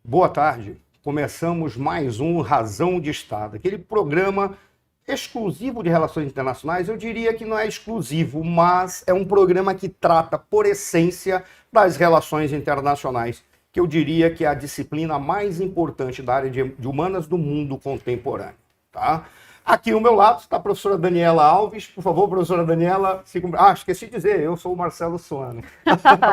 Boa tarde. Começamos mais um Razão de Estado, aquele programa exclusivo de relações internacionais. Eu diria que não é exclusivo, mas é um programa que trata, por essência, das relações internacionais, que eu diria que é a disciplina mais importante da área de humanas do mundo contemporâneo, tá? Aqui ao meu lado está a professora Daniela Alves. Por favor, professora Daniela. Esqueci de dizer, eu sou o Marcelo Suano.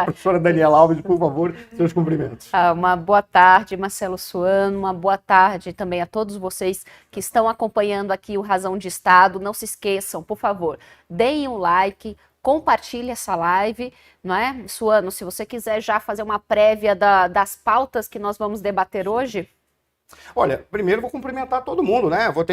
Professora Daniela Alves, por favor, seus cumprimentos. Uma boa tarde, Marcelo Suano. Uma boa tarde também a todos vocês que estão acompanhando aqui o Razão de Estado. Não se esqueçam, por favor, deem um like, compartilhe essa live, não é? Suano, se você quiser já fazer uma prévia das pautas que nós vamos debater hoje. Olha, primeiro vou cumprimentar todo mundo, né? Vou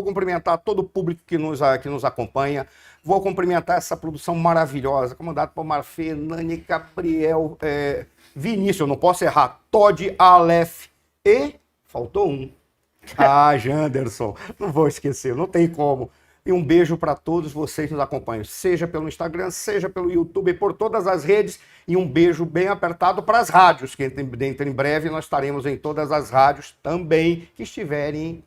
cumprimentar todo o público que nos acompanha, vou cumprimentar essa produção maravilhosa, comandada por Marfê, Nani, Gabriel, Vinícius, eu não posso errar, Todd, Aleph e faltou um. Janderson, não vou esquecer, não tem como. E um beijo para todos vocês que nos acompanham, seja pelo Instagram, seja pelo YouTube, por todas as redes. E um beijo bem apertado para as rádios, que dentro em breve nós estaremos em todas as rádios também que estiverem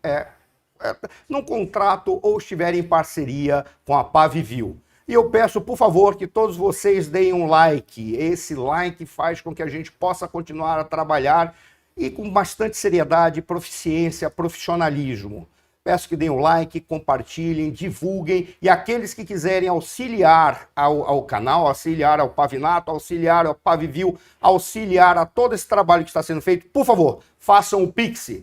num contrato ou estiverem em parceria com a Pavivil. E eu peço, por favor, que todos vocês deem um like. Esse like faz com que a gente possa continuar a trabalhar e com bastante seriedade, proficiência, profissionalismo. Peço que deem um like, compartilhem, divulguem, e aqueles que quiserem auxiliar ao canal, auxiliar ao Pavinato, auxiliar ao Pavivil, auxiliar a todo esse trabalho que está sendo feito, por favor, façam o Pix,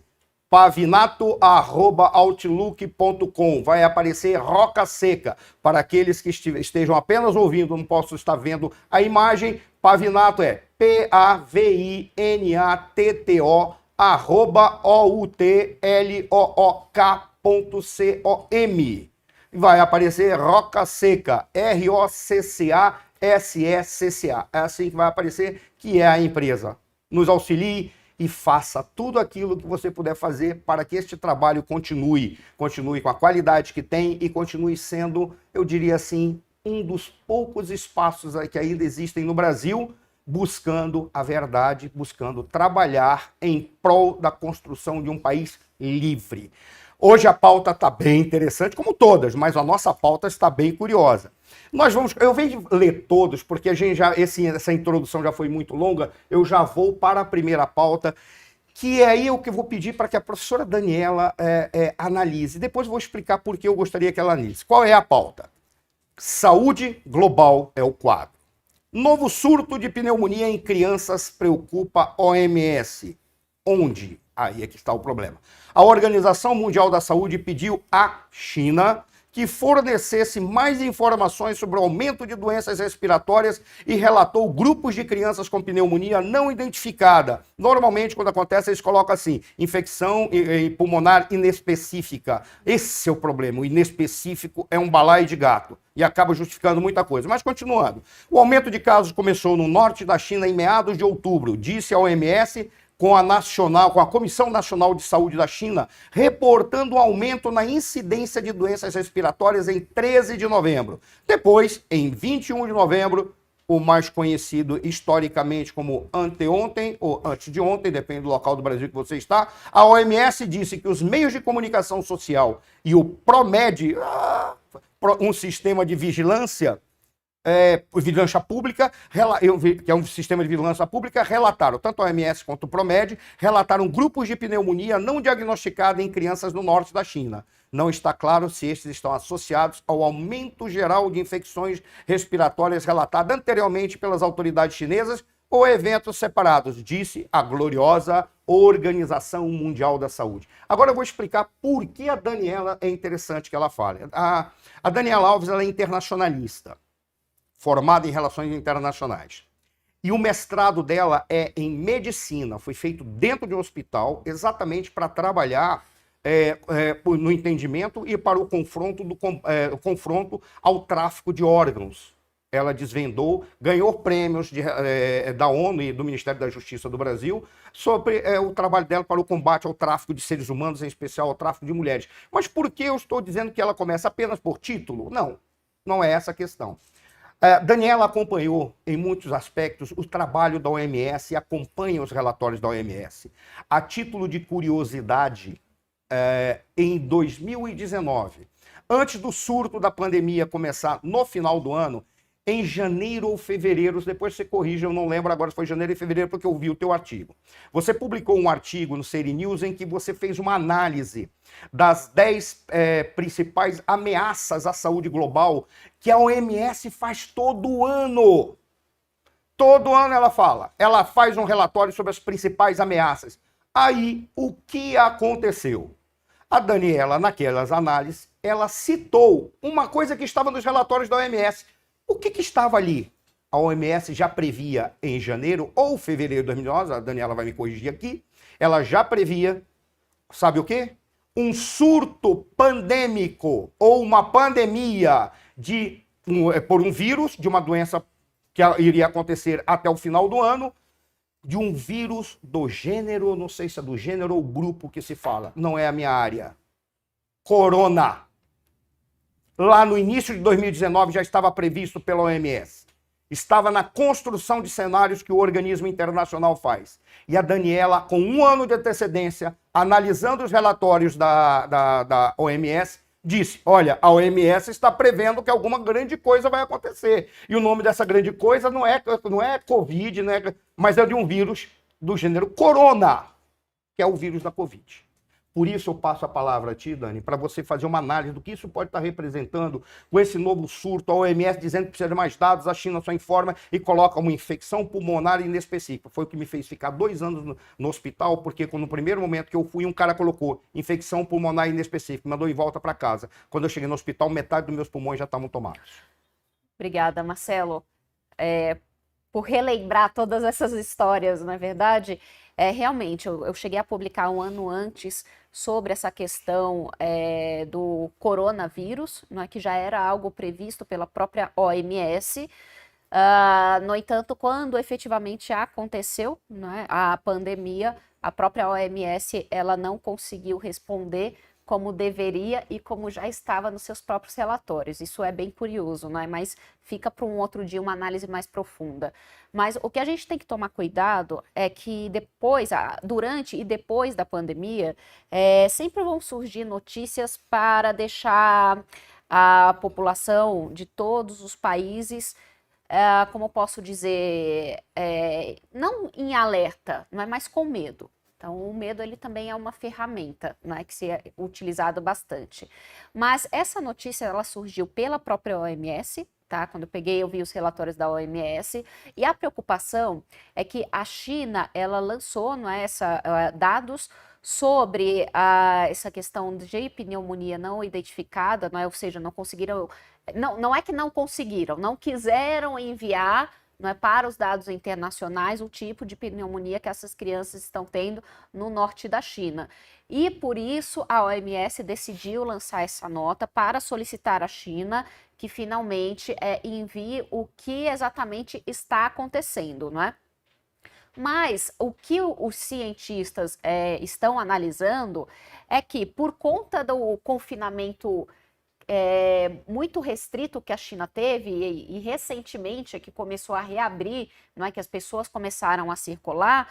pavinato@outlook.com. Vai aparecer Roca Seca. Para aqueles que estejam apenas ouvindo, não posso estar vendo a imagem, Pavinato é PAVINATTO @outlook.com. Vai aparecer Roca Seca, ROCCASECCA. É assim que vai aparecer, que é a empresa. Nos auxilie e faça tudo aquilo que você puder fazer para que este trabalho continue com a qualidade que tem e continue sendo, eu diria assim, um dos poucos espaços que ainda existem no Brasil, buscando a verdade, buscando trabalhar em prol da construção de um país livre. Hoje a pauta está bem interessante, como todas, mas a nossa pauta está bem curiosa. Eu venho ler todos, porque essa introdução já foi muito longa, eu já vou para a primeira pauta, que é aí o que eu vou pedir para que a professora Daniela analise. Depois eu vou explicar por que eu gostaria que ela analise. Qual é a pauta? Saúde global é o quadro. Novo surto de pneumonia em crianças preocupa OMS. Onde? Aí é que está o problema. A Organização Mundial da Saúde pediu à China que fornecesse mais informações sobre o aumento de doenças respiratórias e relatou grupos de crianças com pneumonia não identificada. Normalmente, quando acontece, eles colocam assim, infecção pulmonar inespecífica. Esse é o problema, o inespecífico é um balaio de gato e acaba justificando muita coisa. Mas continuando, o aumento de casos começou no norte da China em meados de outubro, disse a OMS, com a Comissão Nacional de Saúde da China, reportando um aumento na incidência de doenças respiratórias em 13 de novembro. Depois, em 21 de novembro, o mais conhecido historicamente como anteontem ou antes de ontem, depende do local do Brasil que você está, a OMS disse que os meios de comunicação social e o PROMED, um sistema de vigilância pública, que é um sistema de vigilância pública, relataram, tanto a OMS quanto o PROMED, relataram grupos de pneumonia não diagnosticada em crianças no norte da China. Não está claro se estes estão associados ao aumento geral de infecções respiratórias relatado anteriormente pelas autoridades chinesas ou eventos separados, disse a gloriosa Organização Mundial da Saúde. Agora eu vou explicar por que a Daniela é interessante que ela fale. A Daniela Alves, ela é internacionalista, formada em Relações Internacionais. E o mestrado dela é em Medicina, foi feito dentro de um hospital, exatamente para trabalhar no entendimento e para o confronto ao tráfico de órgãos. Ela desvendou, ganhou prêmios da ONU e do Ministério da Justiça do Brasil sobre o trabalho dela para o combate ao tráfico de seres humanos, em especial ao tráfico de mulheres. Mas por que eu estou dizendo que ela começa apenas por título? Não, não é essa a questão. Daniela acompanhou, em muitos aspectos, o trabalho da OMS e acompanha os relatórios da OMS. A título de curiosidade, em 2019, antes do surto da pandemia começar no final do ano, em janeiro ou fevereiro, depois você corrija, eu não lembro agora se foi janeiro ou fevereiro, porque eu vi o teu artigo. Você publicou um artigo no Seri News em que você fez uma análise das 10 principais ameaças à saúde global que a OMS faz todo ano. Todo ano ela fala. Ela faz um relatório sobre as principais ameaças. Aí, o que aconteceu? A Daniela, naquelas análises, ela citou uma coisa que estava nos relatórios da OMS. O que estava ali? A OMS já previa em janeiro ou fevereiro de 2019, a Daniela vai me corrigir aqui, ela já previa, sabe o quê? Um surto pandêmico ou uma pandemia por um vírus, de uma doença que iria acontecer até o final do ano, de um vírus do gênero, não sei se é do gênero ou grupo que se fala, não é a minha área. Corona. Lá no início de 2019 já estava previsto pela OMS. Estava na construção de cenários que o organismo internacional faz. E a Daniela, com um ano de antecedência, analisando os relatórios da OMS, disse, olha, a OMS está prevendo que alguma grande coisa vai acontecer. E o nome dessa grande coisa não é Covid, mas é de um vírus do gênero Corona, que é o vírus da Covid. Por isso eu passo a palavra a ti, Dani, para você fazer uma análise do que isso pode estar representando com esse novo surto, a OMS dizendo que precisa de mais dados, a China só informa e coloca uma infecção pulmonar inespecífica. Foi o que me fez ficar 2 anos no hospital, porque no primeiro momento que eu fui, um cara colocou infecção pulmonar inespecífica, mandou ir volta para casa. Quando eu cheguei no hospital, metade dos meus pulmões já estavam tomados. Obrigada, Marcelo, por relembrar todas essas histórias, não é verdade? Realmente, eu cheguei a publicar um ano antes sobre essa questão do coronavírus, não é, que já era algo previsto pela própria OMS. No entanto, quando efetivamente aconteceu, não é, a pandemia, a própria OMS ela não conseguiu responder como deveria e como já estava nos seus próprios relatórios. Isso é bem curioso, né? Mas fica para um outro dia uma análise mais profunda. Mas o que a gente tem que tomar cuidado é que depois, durante e depois da pandemia, sempre vão surgir notícias para deixar a população de todos os países, como eu posso dizer, não em alerta, não é mais com medo. Então, o medo ele também é uma ferramenta, né, que se é utilizado bastante. Mas essa notícia ela surgiu pela própria OMS, tá? Quando eu peguei, eu vi os relatórios da OMS, e a preocupação é que a China ela lançou, não é, dados sobre essa questão de pneumonia não identificada, não é? Ou seja, não conseguiram, não é que não conseguiram, não quiseram enviar, não é, para os dados internacionais o tipo de pneumonia que essas crianças estão tendo no norte da China. E por isso a OMS decidiu lançar essa nota para solicitar à China que finalmente envie o que exatamente está acontecendo, não é? Mas o que os cientistas estão analisando é que por conta do confinamento muito restrito que a China teve e recentemente que começou a reabrir, não é, que as pessoas começaram a circular,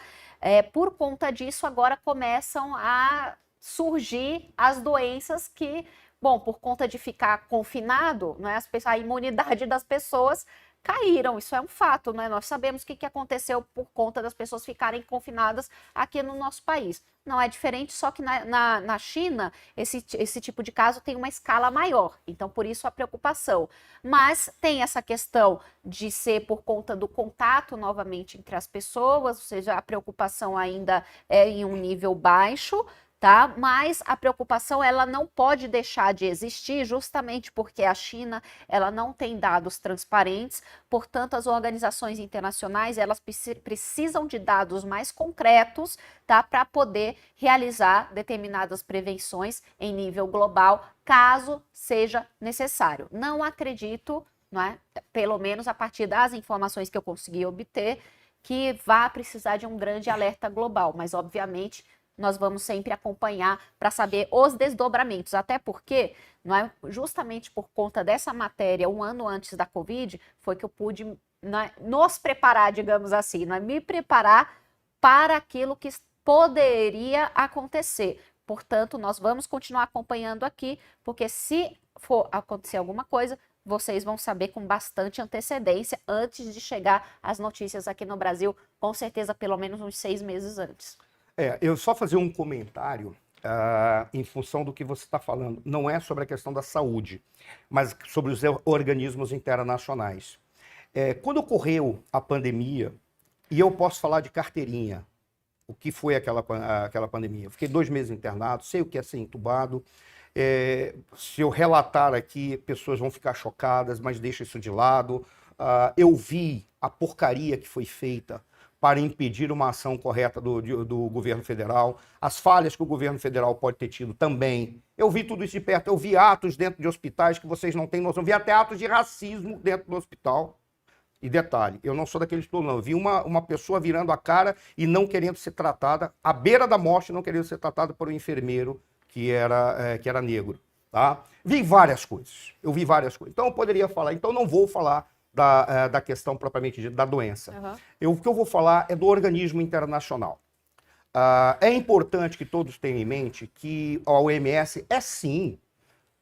por conta disso agora começam a surgir as doenças que, bom, por conta de ficar confinado, não é, a imunidade das pessoas caíram, isso é um fato, né? Nós sabemos o que aconteceu por conta das pessoas ficarem confinadas aqui no nosso país. Não é diferente, só que na China, esse tipo de caso tem uma escala maior, então por isso a preocupação. Mas tem essa questão de ser por conta do contato novamente entre as pessoas, ou seja, a preocupação ainda é em um nível baixo, tá? Mas a preocupação ela não pode deixar de existir justamente porque a China ela não tem dados transparentes, portanto as organizações internacionais elas precisam de dados mais concretos, tá? Para poder realizar determinadas prevenções em nível global, caso seja necessário. Não acredito, não é? Pelo menos a partir das informações que eu consegui obter, que vá precisar de um grande alerta global, mas obviamente nós vamos sempre acompanhar para saber os desdobramentos, até porque, não é, justamente por conta dessa matéria, um ano antes da Covid, foi que eu pude, não é, nos preparar, digamos assim, não é, me preparar para aquilo que poderia acontecer. Portanto, nós vamos continuar acompanhando aqui, porque se for acontecer alguma coisa, vocês vão saber com bastante antecedência antes de chegar as notícias aqui no Brasil, com certeza pelo menos uns 6 meses antes. Eu só fazer um comentário em função do que você está falando. Não é sobre a questão da saúde, mas sobre os organismos internacionais. Quando ocorreu a pandemia, e eu posso falar de carteirinha, o que foi aquela pandemia. Eu fiquei 2 meses internado, sei o que é ser entubado. Se eu relatar aqui, pessoas vão ficar chocadas, mas deixa isso de lado. Eu vi a porcaria que foi feita para impedir uma ação correta do governo federal, as falhas que o governo federal pode ter tido também. Eu vi tudo isso de perto, eu vi atos dentro de hospitais que vocês não têm noção, eu vi até atos de racismo dentro do hospital. E detalhe, eu não sou daqueles todos, não. Eu vi uma pessoa virando a cara e não querendo ser tratada, à beira da morte, não querendo ser tratada por um enfermeiro que era negro. Tá? Vi várias coisas. Eu vi várias coisas. Então eu poderia falar, então não vou falar da questão propriamente dita, da doença. O que eu vou falar é do organismo internacional. É importante que todos tenham em mente que a OMS é sim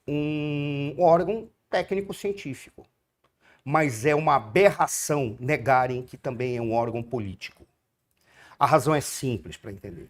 um órgão técnico-científico. Mas é uma aberração negarem que também é um órgão político. A razão é simples para entender.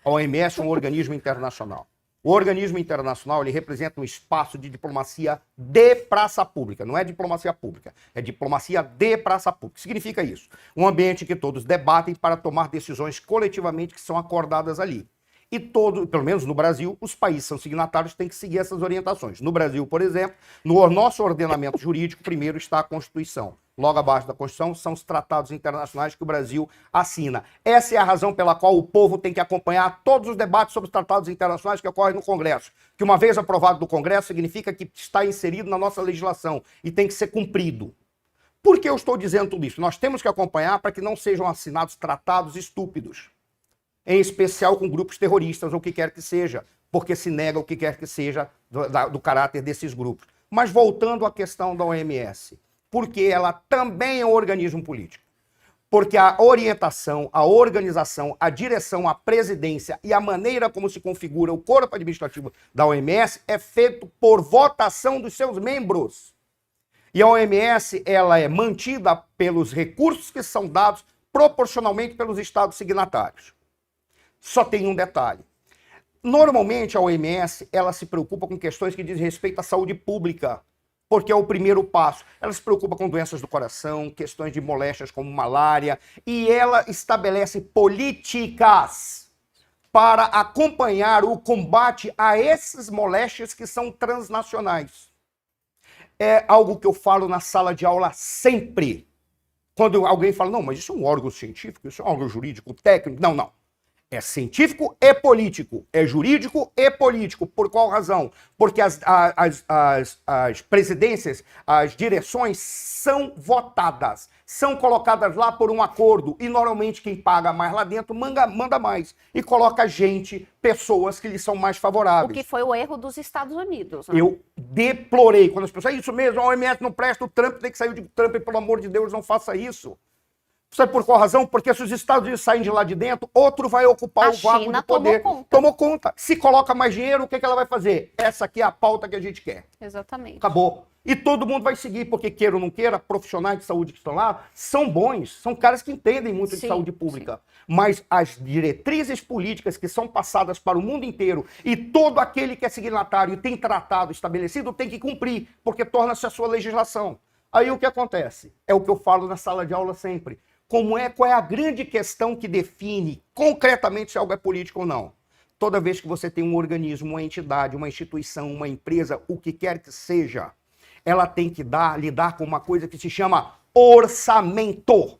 A OMS é um organismo internacional. O organismo internacional ele representa um espaço de diplomacia de praça pública. Não é diplomacia pública, é diplomacia de praça pública. Significa isso. Um ambiente que todos debatem para tomar decisões coletivamente que são acordadas ali. E pelo menos no Brasil, os países são signatários têm que seguir essas orientações. No Brasil, por exemplo, no nosso ordenamento jurídico, primeiro está a Constituição. Logo abaixo da Constituição são os tratados internacionais que o Brasil assina. Essa é a razão pela qual o povo tem que acompanhar todos os debates sobre os tratados internacionais que ocorrem no Congresso. Que uma vez aprovado do Congresso, significa que está inserido na nossa legislação e tem que ser cumprido. Por que eu estou dizendo tudo isso? Nós temos que acompanhar para que não sejam assinados tratados estúpidos. Em especial com grupos terroristas, ou o que quer que seja, porque se nega o que quer que seja do caráter desses grupos. Mas voltando à questão da OMS, porque ela também é um organismo político. Porque a orientação, a organização, a direção, a presidência e a maneira como se configura o corpo administrativo da OMS é feito por votação dos seus membros. E a OMS ela é mantida pelos recursos que são dados proporcionalmente pelos estados signatários. Só tem um detalhe. Normalmente a OMS ela se preocupa com questões que dizem respeito à saúde pública, porque é o primeiro passo. Ela se preocupa com doenças do coração, questões de moléstias como malária, e ela estabelece políticas para acompanhar o combate a essas moléstias que são transnacionais. É algo que eu falo na sala de aula sempre. Quando alguém fala, não, mas isso é um órgão científico, isso é um órgão jurídico, técnico. Não, não. É científico e político, é jurídico e político. Por qual razão? Porque as presidências, as direções são votadas, são colocadas lá por um acordo e normalmente quem paga mais lá dentro manda mais e coloca gente, pessoas que lhes são mais favoráveis. O que foi o erro dos Estados Unidos. Né? Eu deplorei quando as pessoas, é isso mesmo, a OMS não presta, o Trump tem que sair de Trump, pelo amor de Deus, não faça isso. Sabe por qual razão? Porque se os Estados Unidos saem de lá de dentro, outro vai ocupar o vácuo de poder. Tomou conta. Se coloca mais dinheiro, o que ela vai fazer? Essa aqui é a pauta que a gente quer. Exatamente. Acabou. E todo mundo vai seguir, porque queira ou não queira, profissionais de saúde que estão lá são bons, são caras que entendem muito de saúde pública. Sim. Mas as diretrizes políticas que são passadas para o mundo inteiro e todo aquele que é signatário e tem tratado estabelecido tem que cumprir, porque torna-se a sua legislação. Aí o que acontece? É o que eu falo na sala de aula sempre. Qual é a grande questão que define concretamente se algo é político ou não? Toda vez que você tem um organismo, uma entidade, uma instituição, uma empresa, o que quer que seja, ela tem que lidar com uma coisa que se chama orçamento.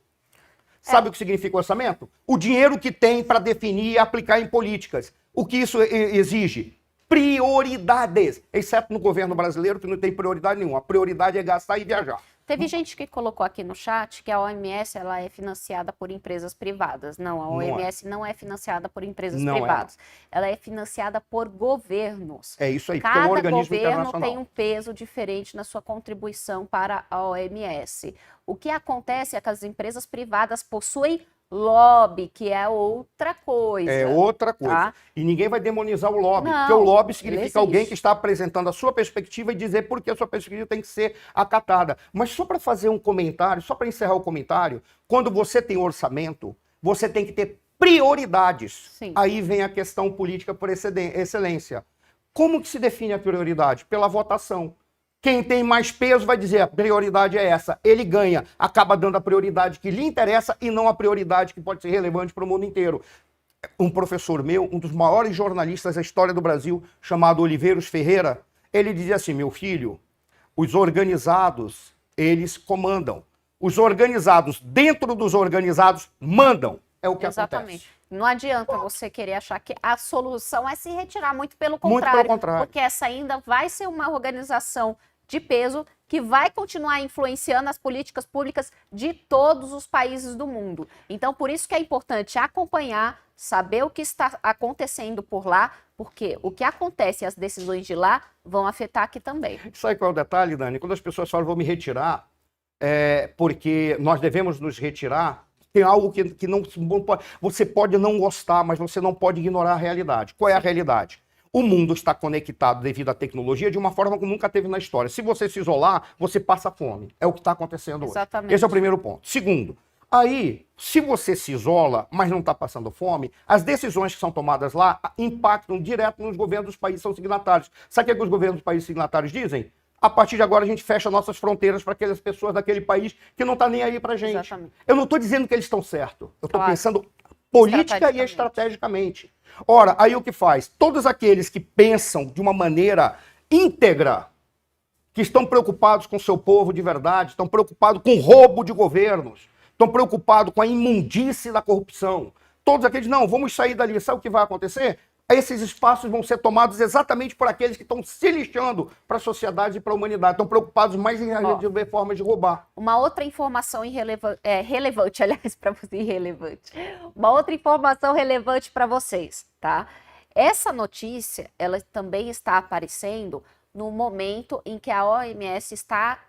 Sabe o que significa orçamento? O dinheiro que tem para definir e aplicar em políticas. O que isso exige? Prioridades. Exceto no governo brasileiro, que não tem prioridade nenhuma. A prioridade é gastar e viajar. Teve gente que colocou aqui no chat que a OMS ela é financiada por empresas privadas. Não, a OMS não é financiada por empresas privadas. Ela é financiada por governos. É isso aí, porque é um organismo internacional. Cada governo tem um peso diferente na sua contribuição para a OMS. O que acontece é que as empresas privadas possuem lobby, que é outra coisa. É outra coisa. Tá? E ninguém vai demonizar o lobby, Não, porque o lobby significa alguém que está apresentando a sua perspectiva e dizer por que a sua perspectiva tem que ser acatada. Mas só para fazer um comentário, só para encerrar o comentário, quando você tem orçamento, você tem que ter prioridades. Sim. Aí vem a questão política por excelência. Como que se define a prioridade? Pela votação. Quem tem mais peso vai dizer a prioridade é essa. Ele ganha, acaba dando a prioridade que lhe interessa e não a prioridade que pode ser relevante para o mundo inteiro. Um professor meu, um dos maiores jornalistas da história do Brasil, chamado Oliveiros Ferreira, ele dizia assim, meu filho, os organizados, eles comandam. Os organizados, dentro dos organizados, mandam. É o que acontece. Não adianta você querer achar que a solução é se retirar, muito pelo contrário. Muito pelo contrário. Porque essa ainda vai ser uma organização de peso que vai continuar influenciando as políticas públicas de todos os países do mundo. Então, por isso que é importante acompanhar, saber o que está acontecendo por lá, porque o que acontece e as decisões de lá vão afetar aqui também. Sabe qual é o detalhe, Dani? Quando as pessoas falam, vou me retirar, porque nós devemos nos retirar, tem algo que não pode, você pode não gostar, mas você não pode ignorar a realidade. Qual é a realidade? O mundo está conectado devido à tecnologia de uma forma como nunca teve na história. Se você se isolar, você passa fome. É o que está acontecendo hoje. Esse é o primeiro ponto. Segundo, aí, se você se isola, mas não está passando fome, as decisões que são tomadas lá impactam direto nos governos dos países que são signatários. Sabe o que os governos dos países signatários dizem? A partir de agora a gente fecha nossas fronteiras para aquelas pessoas daquele país que não está nem aí para a gente. Exatamente. Eu não estou dizendo que eles estão certos. Eu estou pensando política e estrategicamente. Ora, aí o que faz? Todos aqueles que pensam de uma maneira íntegra, que estão preocupados com o seu povo de verdade, estão preocupados com o roubo de governos, estão preocupados com a imundície da corrupção, todos aqueles, não, vamos sair dali, sabe o que vai acontecer? Esses espaços vão ser tomados exatamente por aqueles que estão se lixando para a sociedade e para a humanidade. Estão preocupados mais em resolver formas de roubar. Uma outra informação relevante, aliás, para você, irrelevante. Uma outra informação relevante para vocês, tá? Essa notícia, ela também está aparecendo no momento em que a OMS está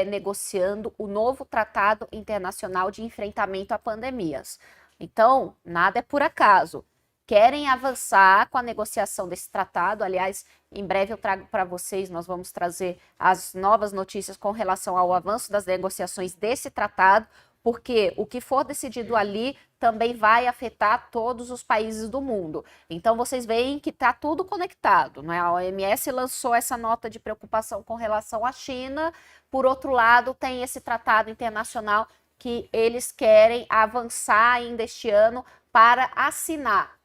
negociando o novo Tratado Internacional de Enfrentamento a Pandemias. Então, nada é por acaso. Querem avançar com a negociação desse tratado. Aliás, em breve eu trago para vocês, nós vamos trazer as novas notícias com relação ao avanço das negociações desse tratado, porque o que for decidido ali também vai afetar todos os países do mundo. Então, vocês veem que está tudo conectado, não é? A OMS lançou essa nota de preocupação com relação à China, por outro lado, tem esse tratado internacional que eles querem avançar ainda este ano para assinar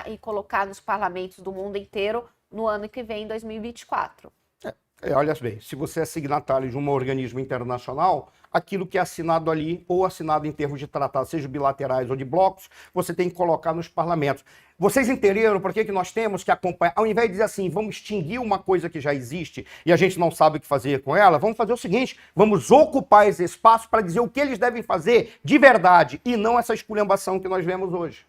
e colocar nos parlamentos do mundo inteiro no ano que vem, 2024. Olha bem, se você é signatário de um organismo internacional, aquilo que é assinado ali, ou assinado em termos de tratado, seja bilaterais ou de blocos, você tem que colocar nos parlamentos. Vocês entenderam por que nós temos que acompanhar? Ao invés de dizer assim, vamos extinguir uma coisa que já existe e a gente não sabe o que fazer com ela, vamos fazer o seguinte, vamos ocupar esse espaço para dizer o que eles devem fazer de verdade e não essa esculhambação que nós vemos hoje.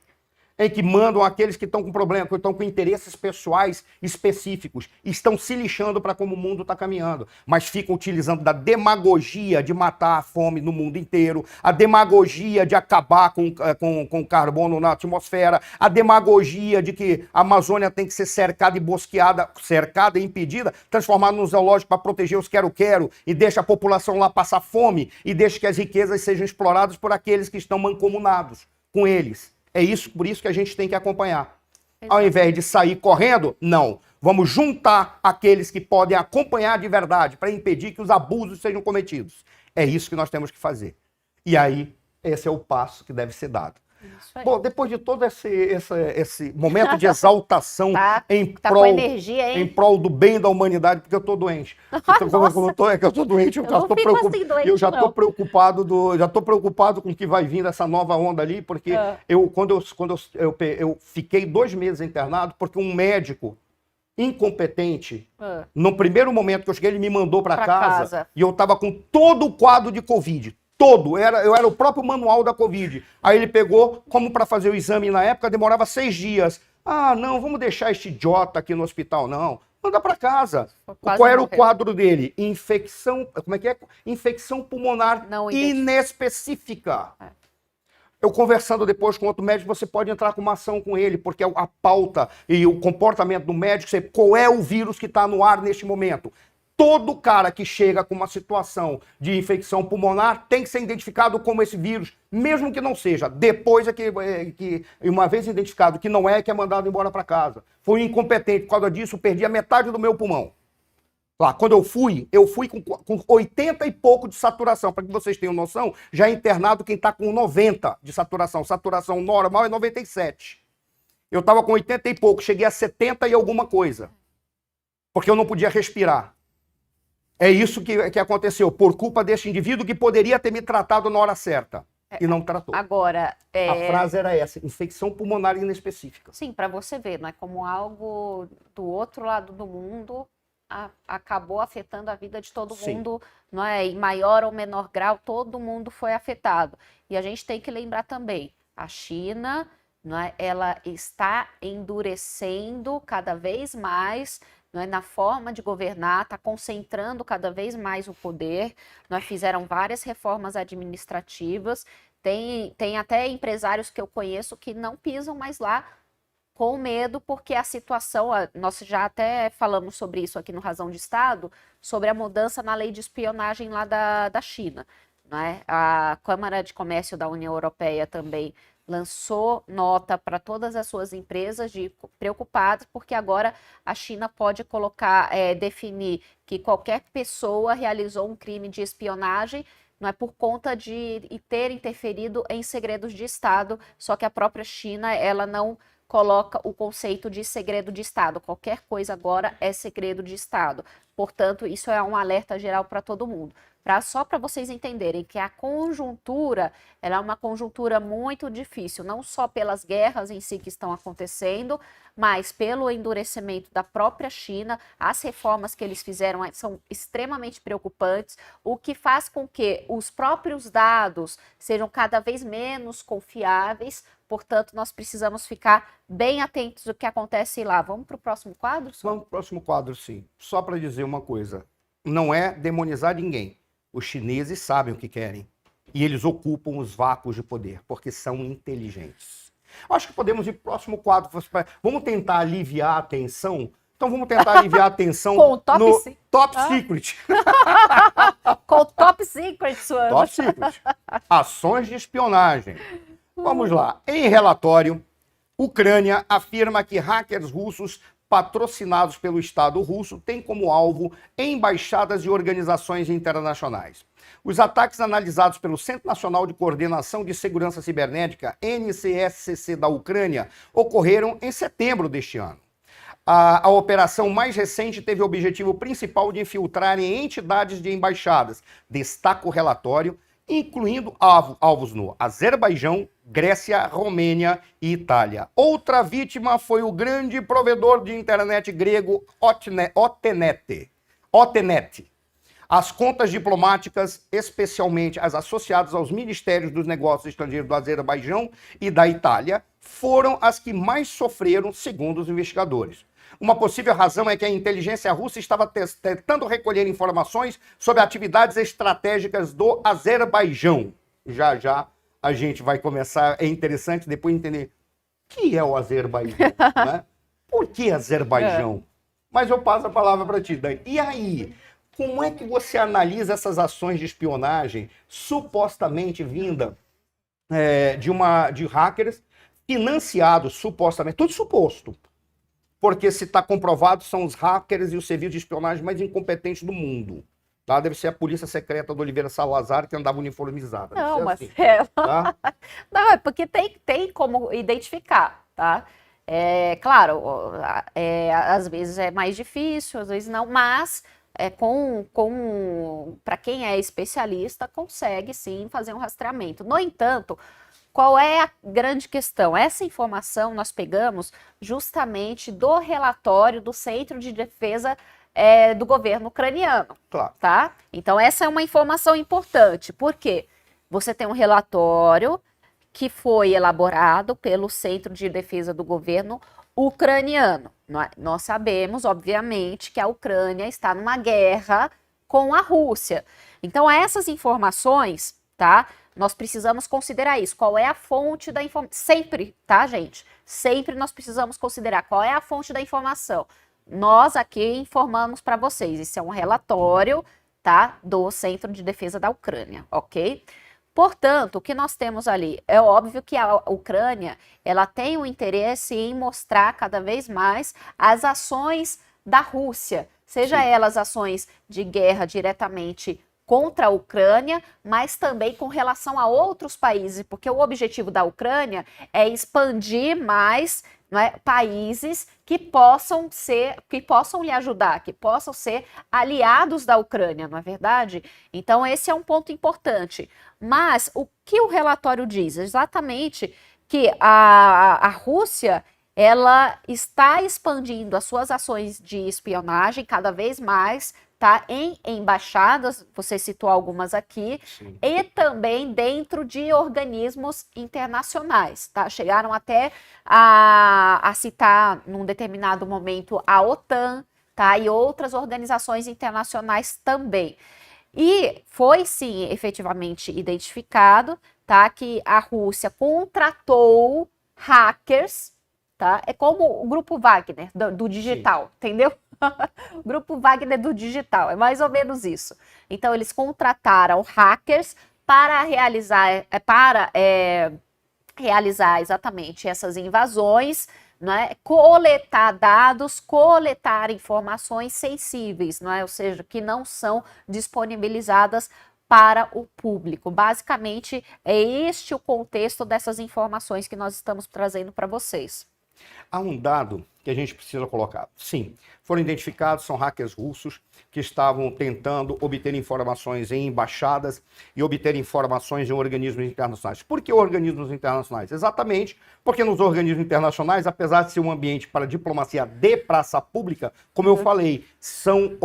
Em que mandam aqueles que estão com problema, que estão com interesses pessoais específicos, estão se lixando para como o mundo está caminhando, mas ficam utilizando da demagogia de matar a fome no mundo inteiro, a demagogia de acabar com carbono na atmosfera, a demagogia de que a Amazônia tem que ser cercada e bosqueada, cercada e impedida, transformada num zoológico para proteger os quero-quero e deixa a população lá passar fome e deixa que as riquezas sejam exploradas por aqueles que estão mancomunados com eles. É isso, por isso que a gente tem que acompanhar. Ao invés de sair correndo, não. Vamos juntar aqueles que podem acompanhar de verdade para impedir que os abusos sejam cometidos. É isso que nós temos que fazer. E aí, esse é o passo que deve ser dado. Bom, depois de todo esse momento de exaltação em prol do bem da humanidade, porque eu estou doente. Então, é que eu estou doente, eu já estou preocupado com o que vai vir dessa nova onda ali, porque eu fiquei 2 meses internado, porque um médico incompetente. No primeiro momento que eu cheguei, ele me mandou para casa e eu estava com todo o quadro de Covid. Todo. Eu era o próprio manual da Covid. Aí ele pegou, como para fazer o exame na época, demorava 6 dias. Ah, não, vamos deixar este idiota aqui no hospital. Não, manda para casa. Qual era o quadro dele? Infecção, como é que é? Infecção pulmonar inespecífica. Eu conversando depois com outro médico, você pode entrar com uma ação com ele, porque a pauta e o comportamento do médico, qual é o vírus que está no ar neste momento. Todo cara que chega com uma situação de infecção pulmonar tem que ser identificado como esse vírus, mesmo que não seja. Depois é que uma vez identificado que não é, que é mandado embora para casa. Fui incompetente, por causa disso, perdi a metade do meu pulmão. Lá, quando eu fui com 80 e pouco de saturação. Para que vocês tenham noção, já é internado quem está com 90 de saturação. Saturação normal é 97. Eu estava com 80 e pouco, cheguei a 70 e alguma coisa. Porque eu não podia respirar. É isso que aconteceu, por culpa desse indivíduo que poderia ter me tratado na hora certa. E não tratou. Agora, a frase era essa, infecção pulmonar inespecífica. Sim, para você ver, não é como algo do outro lado do mundo acabou afetando a vida de todo mundo, não é? Em maior ou menor grau, todo mundo foi afetado. E a gente tem que lembrar também, a China, não é? Ela está endurecendo cada vez mais, não é? Na forma de governar, está concentrando cada vez mais o poder. Nós fizeram várias reformas administrativas, tem até empresários que eu conheço que não pisam mais lá, com medo, porque a situação, nós já até falamos sobre isso aqui no Razão de Estado, sobre a mudança na lei de espionagem lá da China. Né? A Câmara de Comércio da União Europeia também lançou nota para todas as suas empresas preocupadas, porque agora a China pode definir que qualquer pessoa realizou um crime de espionagem, não é por conta de ter interferido em segredos de Estado, só que a própria China, ela não coloca o conceito de segredo de Estado. Qualquer coisa agora é segredo de Estado. Portanto, isso é um alerta geral para todo mundo. Só para vocês entenderem que a conjuntura ela é uma conjuntura muito difícil, não só pelas guerras em si que estão acontecendo, mas pelo endurecimento da própria China. As reformas que eles fizeram são extremamente preocupantes, o que faz com que os próprios dados sejam cada vez menos confiáveis. Portanto, nós precisamos ficar bem atentos ao que acontece lá. Vamos para o próximo quadro? Vamos para o próximo quadro, sim. Só para dizer uma coisa, não é demonizar ninguém. Os chineses sabem o que querem. E eles ocupam os vácuos de poder, porque são inteligentes. Acho que podemos ir para o próximo quadro. Vamos tentar aliviar a tensão? Então vamos tentar aliviar a tensão com o no Top Secret. Com o Top Secret, Suana. Top Secret. Ações de espionagem. Vamos lá. Em relatório, Ucrânia afirma que hackers russos patrocinados pelo Estado russo têm como alvo embaixadas e organizações internacionais. Os ataques analisados pelo Centro Nacional de Coordenação de Segurança Cibernética, NCSC da Ucrânia, ocorreram em setembro deste ano. A operação mais recente teve o objetivo principal de infiltrar em entidades de embaixadas, destaca o relatório, incluindo alvos no Azerbaijão, Grécia, Romênia e Itália. Outra vítima foi o grande provedor de internet grego Otenet. As contas diplomáticas, especialmente as associadas aos ministérios dos negócios estrangeiros do Azerbaijão e da Itália, foram as que mais sofreram, segundo os investigadores. Uma possível razão é que a inteligência russa estava tentando recolher informações sobre atividades estratégicas do Azerbaijão. Já já a gente vai começar, é interessante depois entender o que é o Azerbaijão, né? Por que Azerbaijão? Mas eu passo a palavra para ti, Dani. E aí, como é que você analisa essas ações de espionagem supostamente vinda de hackers financiados, supostamente, tudo suposto, porque se está comprovado, são os hackers e os serviços de espionagem mais incompetentes do mundo. Tá? Deve ser a polícia secreta do Oliveira Salazar que andava uniformizada. Não, Marcelo. Assim, tá? Não, é porque tem como identificar, tá? Claro, às vezes é mais difícil, às vezes não, mas para quem é especialista, consegue sim fazer um rastreamento. No entanto, qual é a grande questão? Essa informação nós pegamos justamente do relatório do Centro de Defesa do governo ucraniano, Claro. tá? Então, essa é uma informação importante. Por quê? Você tem um relatório que foi elaborado pelo Centro de Defesa do governo ucraniano. Nós sabemos, obviamente, que a Ucrânia está numa guerra com a Rússia. Então, essas informações, tá? Nós precisamos considerar isso. Qual é a fonte da informação? Sempre, tá, gente? Sempre nós precisamos considerar qual é a fonte da informação. Nós aqui informamos para vocês. Isso é um relatório, tá? Do Centro de Defesa da Ucrânia, ok? Portanto, o que nós temos ali? É óbvio que a Ucrânia, ela tem o interesse em mostrar cada vez mais as ações da Rússia, seja elas ações de guerra diretamente contra a Ucrânia, mas também com relação a outros países, porque o objetivo da Ucrânia é expandir mais, não é, países que possam lhe ajudar, que possam ser aliados da Ucrânia, não é verdade? Então esse é um ponto importante. Mas o que o relatório diz? Exatamente que a Rússia, ela está expandindo as suas ações de espionagem cada vez mais, tá? Em embaixadas, você citou algumas aqui, Sim. E também dentro de organismos internacionais, tá? Chegaram até a citar, num determinado momento, a OTAN, tá? E outras organizações internacionais também. E foi, sim, efetivamente identificado, tá? Que a Rússia contratou hackers, tá? É como o Grupo Wagner do digital, sim, entendeu? O Grupo Wagner do digital, é mais ou menos isso. Então, eles contrataram hackers para realizar exatamente essas invasões, né? Coletar dados, coletar informações sensíveis, não é? Ou seja, que não são disponibilizadas para o público. Basicamente, é este o contexto dessas informações que nós estamos trazendo para vocês. Há um dado que a gente precisa colocar. Sim, foram identificados, são hackers russos que estavam tentando obter informações em embaixadas e obter informações em organismos internacionais. Por que organismos internacionais? Exatamente porque nos organismos internacionais, apesar de ser um ambiente para diplomacia de praça pública, como eu falei, são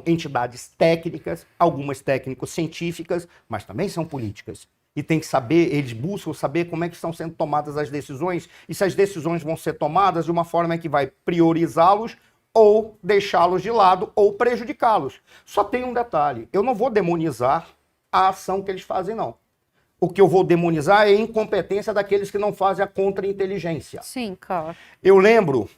entidades técnicas, algumas técnico-científicas, mas também são políticas. E tem que saber, eles buscam saber como é que estão sendo tomadas as decisões e se as decisões vão ser tomadas de uma forma que vai priorizá-los ou deixá-los de lado ou prejudicá-los. Só tem um detalhe, eu não vou demonizar a ação que eles fazem, não. O que eu vou demonizar é a incompetência daqueles que não fazem a contra-inteligência. Sim, claro. Eu lembro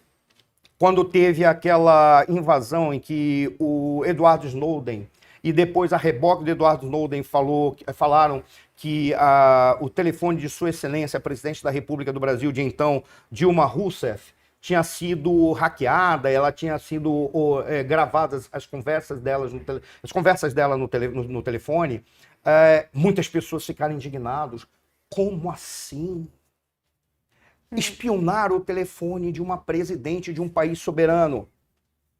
quando teve aquela invasão em que o Edward Snowden e depois a reboque do Edward Snowden falaram que o telefone de Sua Excelência, presidente da República do Brasil de então, Dilma Rousseff, tinha sido hackeada, ela tinha sido gravadas as conversas dela no telefone. Muitas pessoas ficaram indignadas. Como assim? Espionar o telefone de uma presidente de um país soberano.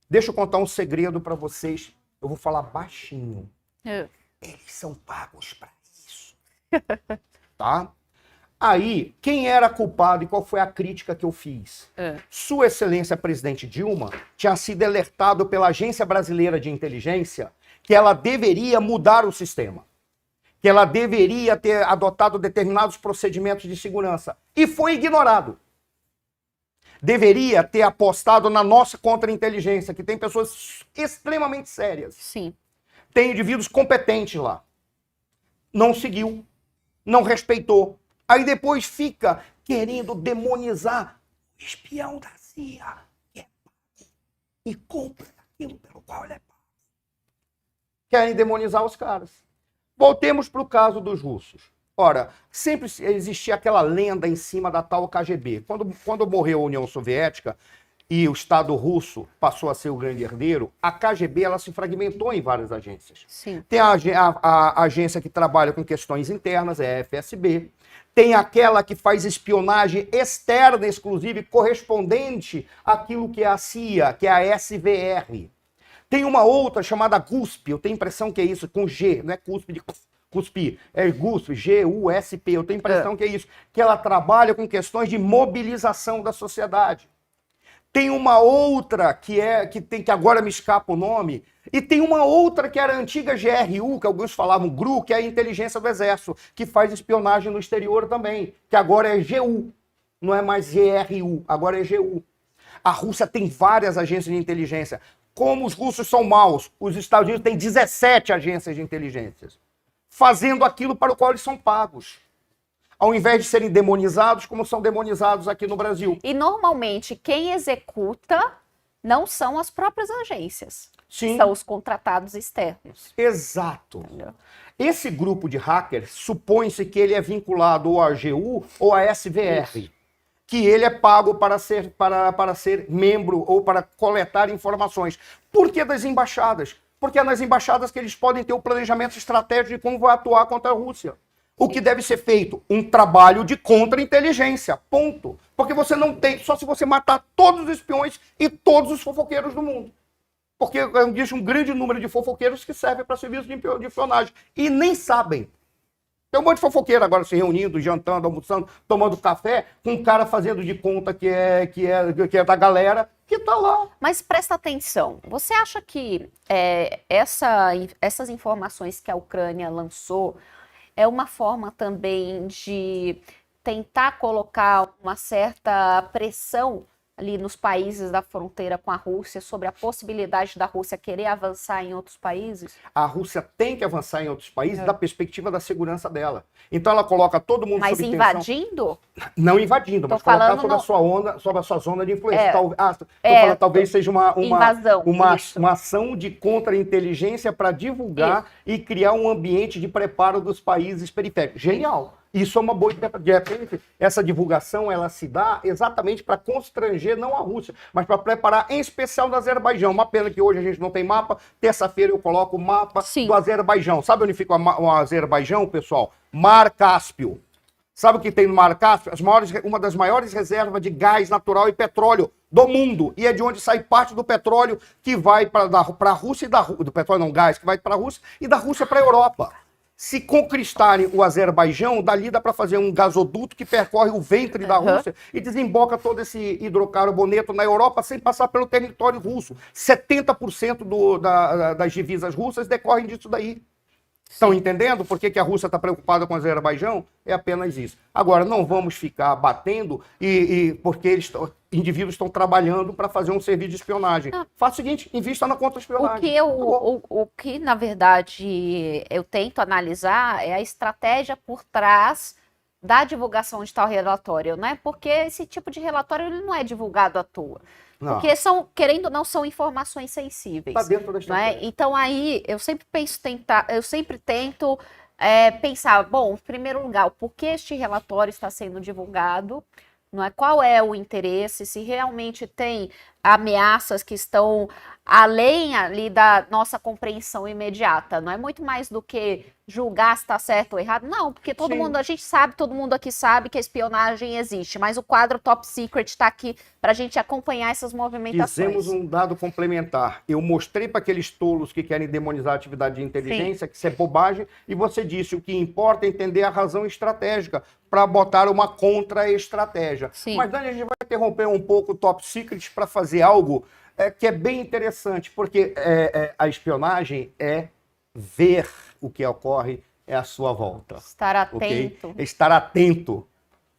Deixa eu contar um segredo para vocês. Eu vou falar baixinho. Eles são pagos para isso. Tá? Aí, quem era culpado e qual foi a crítica que eu fiz? Sua Excelência Presidente Dilma tinha sido alertado pela Agência Brasileira de Inteligência que ela deveria mudar o sistema. Que ela deveria ter adotado determinados procedimentos de segurança. E foi ignorado. Deveria ter apostado na nossa contra-inteligência, que tem pessoas extremamente sérias. Sim. Tem indivíduos competentes lá. Não seguiu, não respeitou. Aí depois fica querendo demonizar o espião da CIA, que é pago e compra aquilo pelo qual ele é pago. Querem demonizar os caras. Voltemos para o caso dos russos. Ora, sempre existia aquela lenda em cima da tal KGB. Quando morreu a União Soviética e o Estado russo passou a ser o grande herdeiro, a KGB ela se fragmentou em várias agências. Sim. Tem a agência que trabalha com questões internas, é a FSB. Tem aquela que faz espionagem externa, exclusiva, correspondente àquilo que é a CIA, que é a SVR. Tem uma outra chamada GUSP, eu tenho a impressão que é isso, com G, não é CUSP de cuspir. É GUSP, G-U-S-P. Eu tenho a impressão que é isso. Que ela trabalha com questões de mobilização da sociedade. Tem uma outra que agora me escapa o nome, e tem uma outra que era a antiga GRU, que alguns falavam GRU, que é a inteligência do Exército, que faz espionagem no exterior também, que agora é GU, não é mais GRU, agora é GU. A Rússia tem várias agências de inteligência. Como os russos são maus, os Estados Unidos têm 17 agências de inteligência, fazendo aquilo para o qual eles são pagos. Ao invés de serem demonizados, como são demonizados aqui no Brasil. E normalmente quem executa não são as próprias agências. Sim. São os contratados externos. Exato. Entendeu? Esse grupo de hackers, supõe-se que ele é vinculado ou à AGU ou à SVR. Isso. Que ele é pago para ser membro ou para coletar informações. Por que das embaixadas? Porque é nas embaixadas que eles podem ter o planejamento estratégico de como vai atuar contra a Rússia. O que deve ser feito? Um trabalho de contra-inteligência, ponto. Porque você não tem, só se você matar todos os espiões e todos os fofoqueiros do mundo. Porque existe um grande número de fofoqueiros que servem para serviço de espionagem. E nem sabem. Tem um monte de fofoqueiro agora se reunindo, jantando, almoçando, tomando café, com um cara fazendo de conta que é da galera, que tá lá. Mas presta atenção, você acha que essas informações que a Ucrânia lançou é uma forma também de tentar colocar uma certa pressão ali nos países da fronteira com a Rússia sobre a possibilidade da Rússia querer avançar em outros países? A Rússia tem que avançar em outros países da perspectiva da segurança dela. Então ela coloca todo mundo sob tensão. Mas invadindo? Não invadindo, mas colocar sobre a sua zona de influência. Talvez seja uma invasão, uma ação de contra-inteligência para divulgar e criar um ambiente de preparo dos países periféricos. Genial! Isso é uma boa ideia. De repente, essa divulgação ela se dá exatamente para constranger não a Rússia, mas para preparar, em especial do Azerbaijão. Uma pena que hoje a gente não tem mapa. Terça-feira eu coloco o mapa do Azerbaijão. Sabe onde fica o Azerbaijão, pessoal? Mar Cáspio. Sabe o que tem no Mar Cáspio? Uma das maiores reservas de gás natural e petróleo do mundo. E é de onde sai parte do petróleo que vai para a Rússia do petróleo não, gás, que vai para a Rússia e da Rússia para a Europa. Se conquistarem o Azerbaijão, dali dá para fazer um gasoduto que percorre o ventre da Rússia e desemboca todo esse hidrocarboneto na Europa sem passar pelo território russo. 70% das divisas russas decorrem disso daí. Estão entendendo por que a Rússia está preocupada com o Azerbaijão? É apenas isso. Agora, não vamos ficar batendo porque indivíduos estão trabalhando para fazer um serviço de espionagem. Faça o seguinte, invista na contra-espionagem. O que, na verdade, eu tento analisar é a estratégia por trás da divulgação de tal relatório, né? Porque esse tipo de relatório ele não é divulgado à toa. Não. Porque querendo ou não, são informações sensíveis. Está dentro da estratégia. Né? Então aí eu sempre tento pensar, bom, em primeiro lugar, por que este relatório está sendo divulgado? Não é? Qual é o interesse? Se realmente tem ameaças que estão além ali da nossa compreensão imediata, não é muito mais do que julgar se está certo ou errado, não, porque todo mundo aqui sabe que a espionagem existe, mas o quadro Top Secret está aqui para a gente acompanhar essas movimentações. Fizemos um dado complementar, eu mostrei para aqueles tolos que querem demonizar a atividade de inteligência, que isso é bobagem, e você disse, o que importa é entender a razão estratégica para botar uma contra-estratégia. Mas Dani, a gente vai interromper um pouco o Top Secret para fazer algo que é bem interessante, porque a espionagem é ver o que ocorre à sua volta. Estar atento. Okay? Estar atento.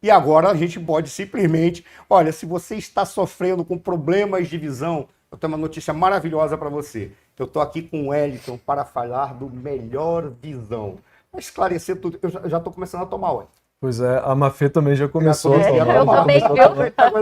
E agora a gente pode simplesmente... Olha, se você está sofrendo com problemas de visão, eu tenho uma notícia maravilhosa para você. Eu estou aqui com o Wellington para falar do Melhor Visão. Para esclarecer tudo, eu já estou começando a tomar, Wellington. Pois é, a Mafê também já começou a tomar. Eu também.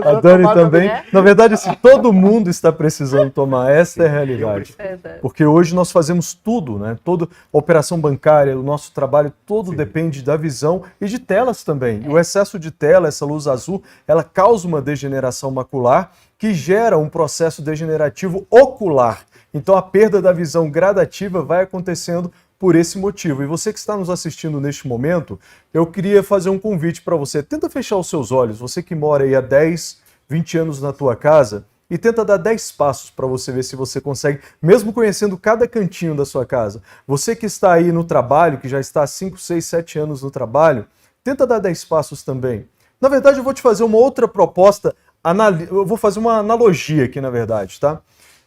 A Dani também. Na verdade, assim, todo mundo está precisando tomar, essa é a realidade. Porque hoje nós fazemos tudo, né? Toda operação bancária, o nosso trabalho, todo depende da visão e de telas também. E o excesso de tela, essa luz azul, ela causa uma degeneração macular que gera um processo degenerativo ocular. Então a perda da visão gradativa vai acontecendo por esse motivo. E você que está nos assistindo neste momento, eu queria fazer um convite para você. Tenta fechar os seus olhos, você que mora aí há 10, 20 anos na tua casa, e tenta dar 10 passos para você ver se você consegue, mesmo conhecendo cada cantinho da sua casa. Você que está aí no trabalho, que já está há 5, 6, 7 anos no trabalho, tenta dar 10 passos também. Na verdade, eu vou te fazer uma outra proposta, eu vou fazer uma analogia aqui, na verdade, tá?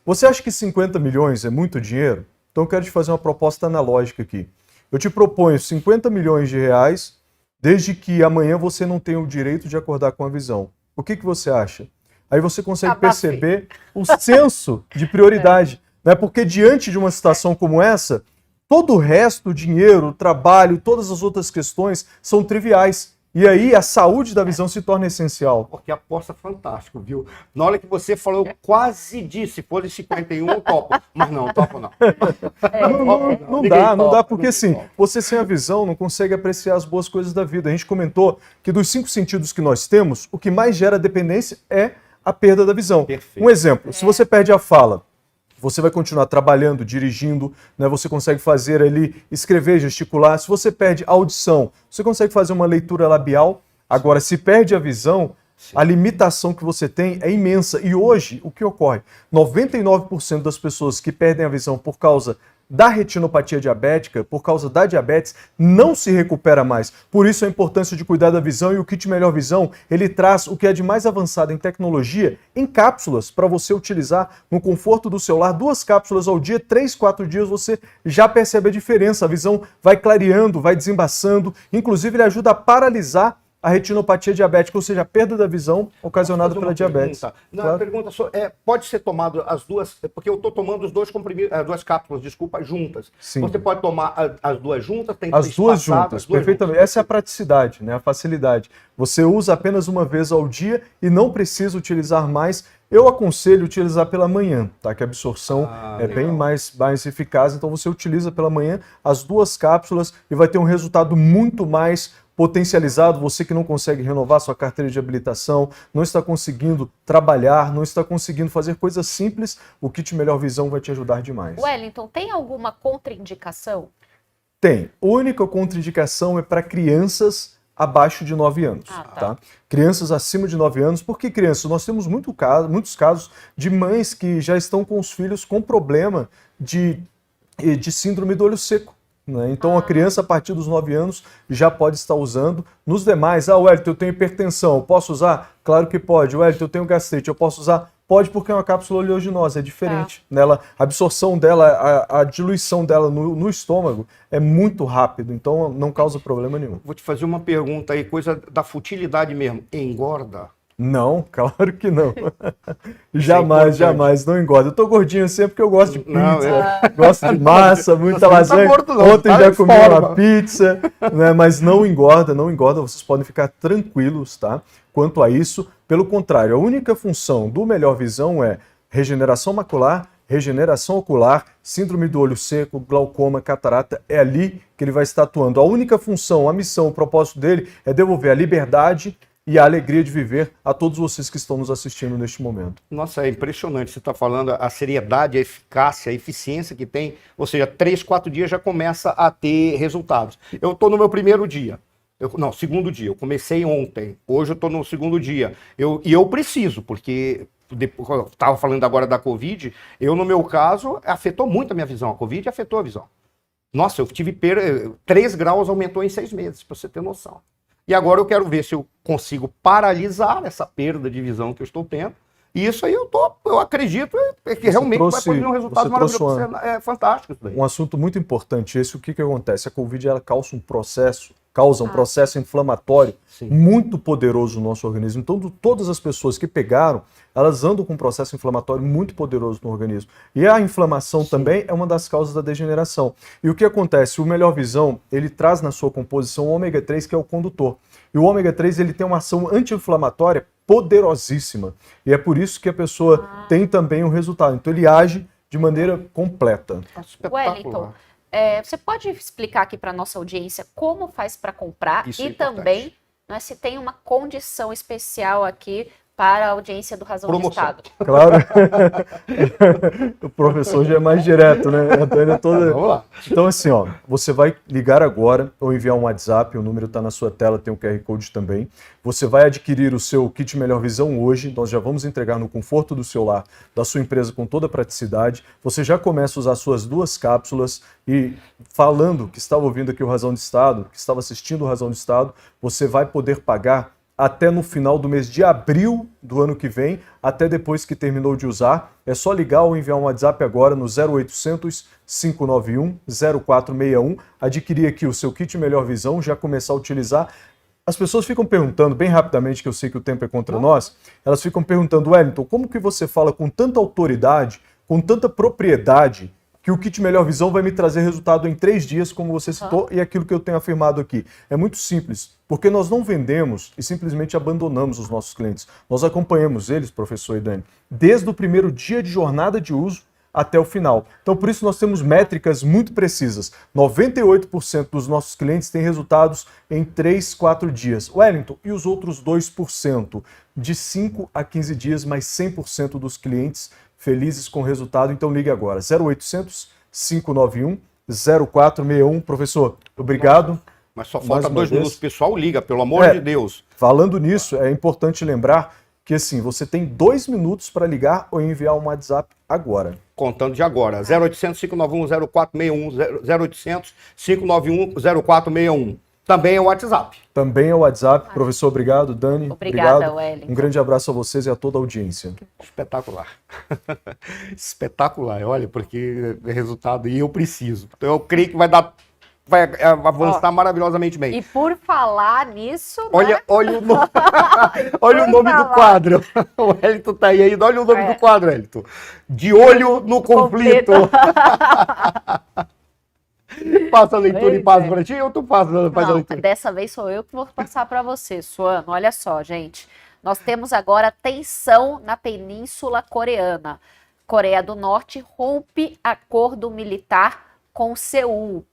Você acha que 50 milhões é muito dinheiro? Então eu quero te fazer uma proposta analógica aqui. Eu te proponho 50 milhões de reais, desde que amanhã você não tenha o direito de acordar com a visão. O que você acha? Aí você consegue perceber o senso de prioridade. Né? Porque diante de uma situação como essa, todo o resto, o dinheiro, o trabalho, todas as outras questões são triviais. E aí a saúde da visão se torna essencial. Porque aposta fantástico, viu? Na hora que você falou, eu quase disse, se fosse 51, eu topo. Mas não, topo não. Não dá, porque assim, você sem a visão não consegue apreciar as boas coisas da vida. A gente comentou que dos 5 sentidos que nós temos, o que mais gera dependência é a perda da visão. Perfeito. Um exemplo, se você perde a fala, você vai continuar trabalhando, dirigindo, né? Você consegue fazer ali, escrever, gesticular. Se você perde a audição, você consegue fazer uma leitura labial. Agora, se perde a visão, a limitação que você tem é imensa. E hoje, o que ocorre? 99% das pessoas que perdem a visão por causa da retinopatia diabética, por causa da diabetes, não se recupera mais. Por isso a importância de cuidar da visão, e o Kit Melhor Visão, ele traz o que é de mais avançado em tecnologia em cápsulas para você utilizar no conforto do seu lar. 2 cápsulas ao dia, 3, 4 dias você já percebe a diferença. A visão vai clareando, vai desembaçando, inclusive ele ajuda a paralisar a retinopatia diabética, ou seja, a perda da visão ocasionada pela diabetes. Claro. A pergunta pode ser tomado as duas, porque eu estou tomando os 2 comprimidos, as 2 cápsulas, juntas. Sim. Você pode tomar as 2 juntas? Tem que as duas juntas, perfeitamente. Essa é a praticidade, né? A facilidade. Você usa apenas uma vez ao dia e não precisa utilizar mais. Eu aconselho utilizar pela manhã, tá? Que a absorção é bem mais eficaz, então você utiliza pela manhã as 2 cápsulas e vai ter um resultado muito mais potencializado. Você que não consegue renovar sua carteira de habilitação, não está conseguindo trabalhar, não está conseguindo fazer coisas simples, o Kit Melhor Visão vai te ajudar demais. Wellington, tem alguma contraindicação? Tem. A única contraindicação é para crianças abaixo de 9 anos. Tá? Crianças acima de 9 anos. Por que crianças? Nós temos muitos casos de mães que já estão com os filhos com problema de síndrome do olho seco. Né? Então a criança a partir dos 9 anos já pode estar usando. Nos demais, Wellington, eu tenho hipertensão, eu posso usar? Claro que pode. Wellington, eu tenho gastrite, eu posso usar? Pode, porque é uma cápsula oleaginosa, é diferente. Nela, a absorção dela, a diluição dela no estômago é muito rápido, então não causa problema nenhum. Vou te fazer uma pergunta aí, coisa da futilidade mesmo. Engorda? Não, claro que não. Jamais, não engorda. Eu tô gordinho sempre porque eu gosto de pizza, gosto de massa, muita lasanha. Tá gordo, não. Ontem já comi uma pizza, né? Mas não engorda, vocês podem ficar tranquilos, tá? Quanto a isso, pelo contrário, a única função do Melhor Visão é regeneração macular, regeneração ocular, síndrome do olho seco, glaucoma, catarata, é ali que ele vai estar atuando. A única função, a missão, o propósito dele é devolver a liberdade e a alegria de viver a todos vocês que estão nos assistindo neste momento. Nossa, é impressionante. Você está falando a seriedade, a eficácia, a eficiência que tem. Ou seja, 3, 4 dias já começa a ter resultados. Eu estou no meu primeiro dia. Segundo dia. Eu comecei ontem. Hoje eu estou no segundo dia. E eu preciso, porque eu estava falando agora da Covid, no meu caso, afetou muito a minha visão. A Covid afetou a visão. Nossa, eu tive 3 graus, aumentou em 6 meses, para você ter noção. E agora eu quero ver se eu consigo paralisar essa perda de visão que eu estou tendo. E isso aí eu acredito que realmente vai produzir um resultado maravilhoso. É fantástico isso daí. Um assunto muito importante esse, o que acontece? A Covid ela causa um processo inflamatório muito poderoso no nosso organismo. Então, todas as pessoas que pegaram, elas andam com um processo inflamatório muito poderoso no organismo. E a inflamação também é uma das causas da degeneração. E o que acontece? O Melhor Visão, ele traz na sua composição o ômega 3, que é o condutor. E o ômega 3, ele tem uma ação anti-inflamatória poderosíssima. E é por isso que a pessoa tem também um resultado. Então, ele age de maneira completa. Wellington, você pode explicar aqui para a nossa audiência como faz para comprar e também se tem uma condição especial aqui para a audiência do Razão de Estado. Claro. O professor já é mais direto, né? A Dani é toda... Vamos lá. Então, assim, ó, você vai ligar agora ou enviar um WhatsApp, o número está na sua tela, tem o QR Code também. Você vai adquirir o seu kit Melhor Visão hoje, nós já vamos entregar no conforto do seu lar, da sua empresa com toda a praticidade. Você já começa a usar suas 2 cápsulas e falando que estava ouvindo aqui o Razão de Estado, que estava assistindo o Razão de Estado, você vai poder pagar até no final do mês de abril do ano que vem, até depois que terminou de usar. É só ligar ou enviar um WhatsApp agora no 0800 591 0461, adquirir aqui o seu kit Melhor Visão, já começar a utilizar. As pessoas ficam perguntando, bem rapidamente, que eu sei que o tempo é contra nós, elas ficam perguntando, Wellington, como que você fala com tanta autoridade, com tanta propriedade, que o kit Melhor Visão vai me trazer resultado em 3 dias, como você citou, e aquilo que eu tenho afirmado aqui. É muito simples, porque nós não vendemos e simplesmente abandonamos os nossos clientes. Nós acompanhamos eles, professor e Dani, desde o primeiro dia de jornada de uso até o final. Então, por isso, nós temos métricas muito precisas. 98% dos nossos clientes têm resultados em 3, 4 dias. Wellington, e os outros 2%? De 5 a 15 dias, mais 100% dos clientes felizes com o resultado. Então, ligue agora. 0800 591 0461. Professor, obrigado. Mas só falta 2 minutos. Pessoal, liga, pelo amor de Deus. Falando nisso, é importante lembrar que assim, você tem 2 minutos para ligar ou enviar um WhatsApp agora. Contando de agora. 0800 591 0461, 0800 591 0461. Também é o WhatsApp. Também é o WhatsApp. Professor, obrigado. Dani, obrigada, obrigado. Wellington. Um grande abraço a vocês e a toda a audiência. Espetacular. Espetacular. Olha, porque é resultado e eu preciso. Então eu creio que vai avançar maravilhosamente bem. E por falar nisso, olha, né? olha o nome, olha o nome do quadro. O Wellington tá aí ainda. Olha o nome do quadro, Wellington. De olho no conflito. Passa a leitura e passa para ti ou tu faz a leitura? Dessa vez sou eu que vou passar para você, Suano. Olha só, gente. Nós temos agora tensão na Península Coreana. Coreia do Norte rompe acordo militar com Seul.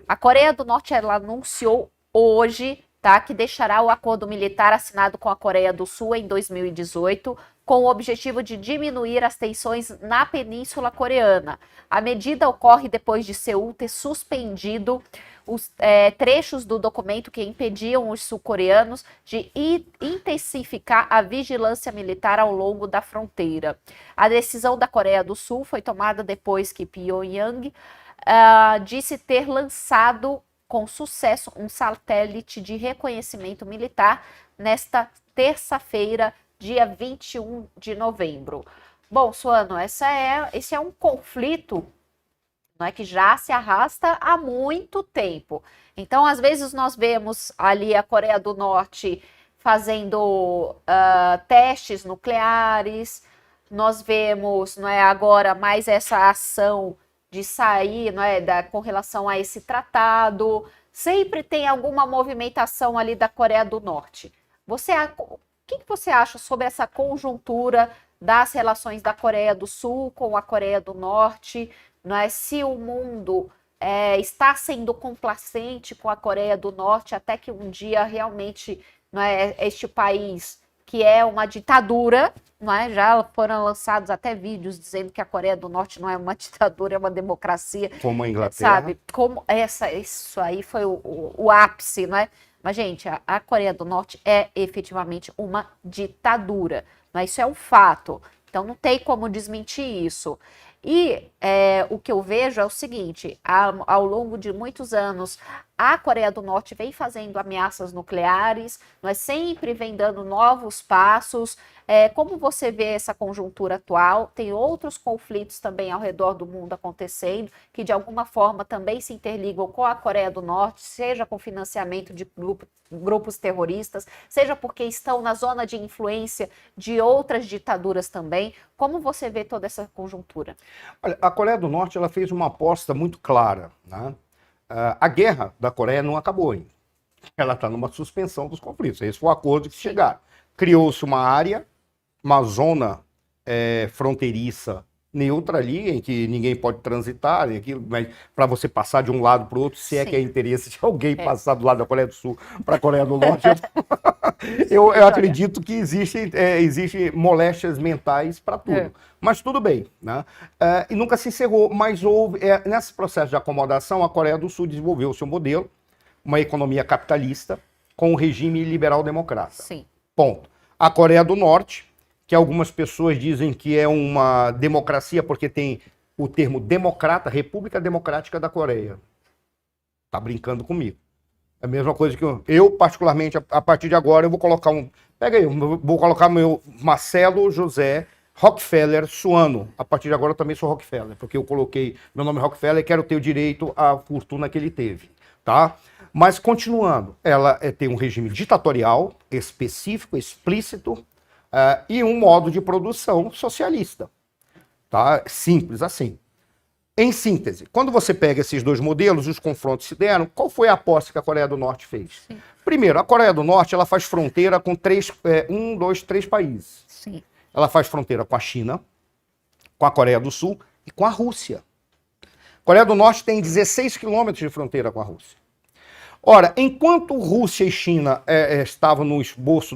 A Coreia do Norte ela anunciou hoje, tá, que deixará o acordo militar assinado com a Coreia do Sul em 2018, com o objetivo de diminuir as tensões na Península Coreana. A medida ocorre depois de Seul ter suspendido os trechos do documento que impediam os sul-coreanos de intensificar a vigilância militar ao longo da fronteira. A decisão da Coreia do Sul foi tomada depois que Pyongyang disse ter lançado com sucesso um satélite de reconhecimento militar nesta terça-feira, dia 21 de novembro. Bom, Suano, esse é um conflito, não é, que já se arrasta há muito tempo. Então, às vezes, nós vemos ali a Coreia do Norte fazendo testes nucleares, nós vemos, não é, agora mais essa ação de sair, não é, com relação a esse tratado. Sempre tem alguma movimentação ali da Coreia do Norte. O que você acha sobre essa conjuntura das relações da Coreia do Sul com a Coreia do Norte? Não é? Se o mundo está sendo complacente com a Coreia do Norte até que um dia realmente, não é, este país, que é uma ditadura, não é? Já foram lançados até vídeos dizendo que a Coreia do Norte não é uma ditadura, é uma democracia. Como a Inglaterra. Sabe? Como isso aí foi o ápice, não é? Mas, gente, a Coreia do Norte é efetivamente uma ditadura. Mas isso é um fato. Então, não tem como desmentir isso. E o que eu vejo é o seguinte, ao longo de muitos anos, a Coreia do Norte vem fazendo ameaças nucleares, mas sempre vem dando novos passos. Como você vê essa conjuntura atual? Tem outros conflitos também ao redor do mundo acontecendo, que de alguma forma também se interligam com a Coreia do Norte, seja com financiamento de grupos terroristas, seja porque estão na zona de influência de outras ditaduras também. Como você vê toda essa conjuntura? Olha, a Coreia do Norte ela fez uma aposta muito clara, né? A guerra da Coreia não acabou ainda. Ela está numa suspensão dos conflitos. Esse foi o acordo que chegaram. Criou-se uma área, uma zona fronteiriça neutra ali, em que ninguém pode transitar, mas para você passar de um lado para o outro, se é que é interesse de alguém passar do lado da Coreia do Sul para a Coreia do Norte, eu acredito que existem moléstias mentais para tudo. Mas tudo bem, né? E nunca se encerrou, mas houve, nesse processo de acomodação, a Coreia do Sul desenvolveu o seu modelo, uma economia capitalista com um regime liberal-democrata. Sim. Ponto. A Coreia do Norte, que algumas pessoas dizem que é uma democracia porque tem o termo democrata, República Democrática da Coreia. Tá brincando comigo. É a mesma coisa que eu particularmente, a partir de agora, eu vou colocar Pega aí, eu vou colocar meu Marcelo José Rockefeller Suano. A partir de agora eu também sou Rockefeller, porque eu coloquei meu nome Rockefeller e quero ter o direito à fortuna que ele teve, tá? Mas continuando, ela tem um regime ditatorial, específico, explícito, e um modo de produção socialista. Tá? Simples assim. Em síntese, quando você pega esses dois modelos, os confrontos se deram, qual foi a aposta que a Coreia do Norte fez? Sim. Primeiro, a Coreia do Norte ela faz fronteira com três países. Sim. Ela faz fronteira com a China, com a Coreia do Sul e com a Rússia. A Coreia do Norte tem 16 quilômetros de fronteira com a Rússia. Ora, enquanto Rússia e China estavam no esboço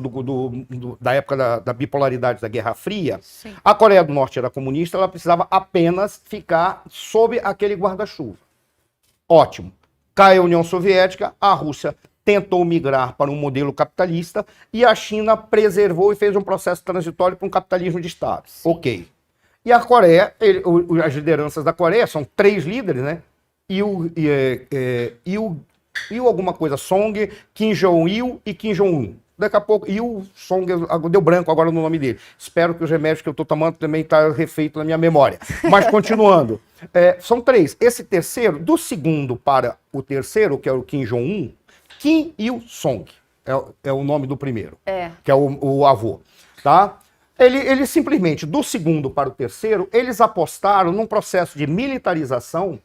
da época da bipolaridade da Guerra Fria, sim, a Coreia do Norte era comunista, ela precisava apenas ficar sob aquele guarda-chuva. Ótimo. Cai a União Soviética, a Rússia tentou migrar para um modelo capitalista e a China preservou e fez um processo transitório para um capitalismo de Estado. Sim. Ok. E a Coreia, as lideranças da Coreia, são 3 líderes, né? Il alguma coisa, Song, Kim Jong-il e Kim Jong-un. Daqui a pouco, Il Song, deu branco agora no nome dele. Espero que os remédios que eu estou tomando também estão refeitos na minha memória. Mas continuando, são 3. Esse terceiro, do segundo para o terceiro, que é o Kim Jong-un, Kim Il-sung, é o nome do primeiro, que é o avô, tá? Ele simplesmente, do segundo para o terceiro, eles apostaram num processo de militarização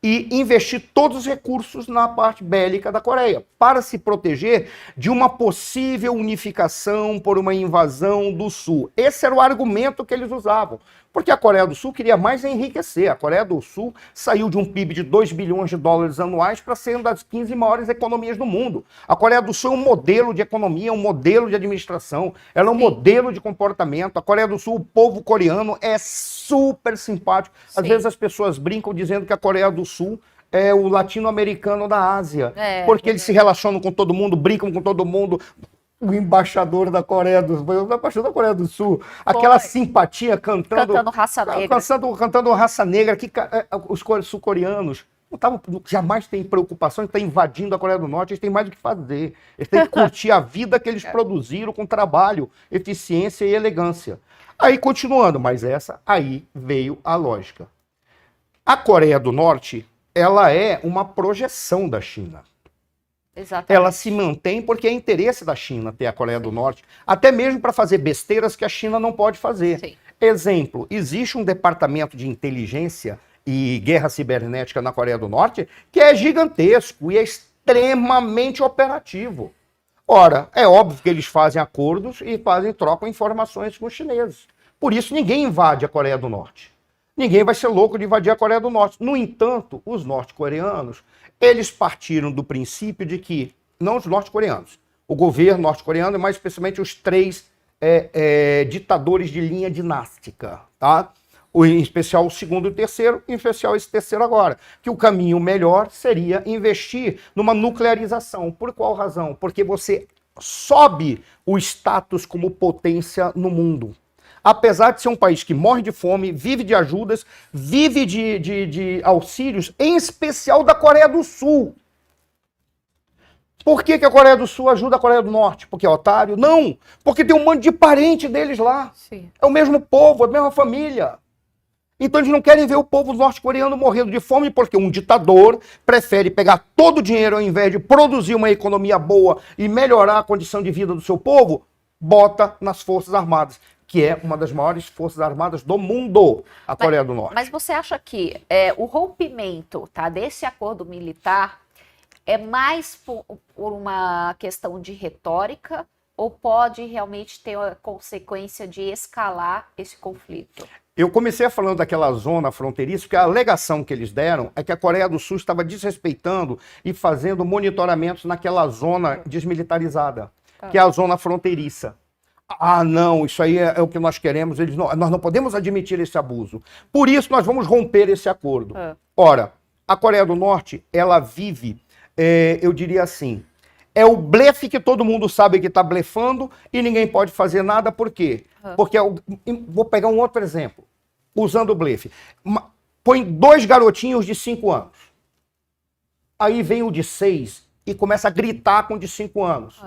e investir todos os recursos na parte bélica da Coreia, para se proteger de uma possível unificação por uma invasão do Sul. Esse era o argumento que eles usavam, porque a Coreia do Sul queria mais enriquecer. A Coreia do Sul saiu de um PIB de 2 bilhões de dólares anuais para ser uma das 15 maiores economias do mundo. A Coreia do Sul é um modelo de economia, um modelo de administração, ela é um modelo de comportamento. A Coreia do Sul, o povo coreano é super simpático. Às vezes as pessoas brincam dizendo que a Coreia do Sul é o latino-americano da Ásia, porque eles se relacionam com todo mundo, brincam com todo mundo. O embaixador da Coreia do Sul, aquela simpatia cantando raça negra. Cantando raça negra, que os sul-coreanos jamais têm preocupação em estar invadindo a Coreia do Norte, eles têm mais o que fazer. Eles têm que curtir a vida que eles produziram com trabalho, eficiência e elegância. Aí, continuando, mas aí veio a lógica. A Coreia do Norte, ela é uma projeção da China. Exatamente. Ela se mantém porque é interesse da China ter a Coreia do Norte, até mesmo para fazer besteiras que a China não pode fazer. Sim. Exemplo, existe um departamento de inteligência e guerra cibernética na Coreia do Norte que é gigantesco e é extremamente operativo. Ora, é óbvio que eles fazem acordos e trocam informações com os chineses. Por isso ninguém invade a Coreia do Norte. Ninguém vai ser louco de invadir a Coreia do Norte. No entanto, os norte-coreanos, eles partiram do princípio de que, não os norte-coreanos, o governo norte-coreano, mas especialmente os 3 ditadores de linha dinástica, tá? Em especial o segundo e o terceiro, em especial esse terceiro agora, que o caminho melhor seria investir numa nuclearização. Por qual razão? Porque você sobe o status como potência no mundo. Apesar de ser um país que morre de fome, vive de ajudas, vive de auxílios, em especial da Coreia do Sul. Por que a Coreia do Sul ajuda a Coreia do Norte? Porque é otário? Não! Porque tem um monte de parente deles lá. Sim. É o mesmo povo, a mesma família. Então eles não querem ver o povo norte-coreano morrendo de fome, porque um ditador prefere pegar todo o dinheiro ao invés de produzir uma economia boa e melhorar a condição de vida do seu povo, bota nas Forças Armadas, que é uma das maiores forças armadas do mundo, a Coreia do Norte. Mas você acha que o rompimento desse acordo militar é mais por uma questão de retórica ou pode realmente ter a consequência de escalar esse conflito? Eu comecei falando daquela zona fronteiriça, porque a alegação que eles deram é que a Coreia do Sul estava desrespeitando e fazendo monitoramentos naquela zona desmilitarizada, que é a zona fronteiriça. Ah, não, isso aí é o que nós queremos, nós não podemos admitir esse abuso. Por isso, nós vamos romper esse acordo. Ora, a Coreia do Norte, ela vive, eu diria assim, é o blefe que todo mundo sabe que está blefando e ninguém pode fazer nada, por quê? Porque, vou pegar um outro exemplo, usando o blefe. Põe 2 garotinhos de 5 anos. Aí vem o de 6 e começa a gritar com o de 5 anos.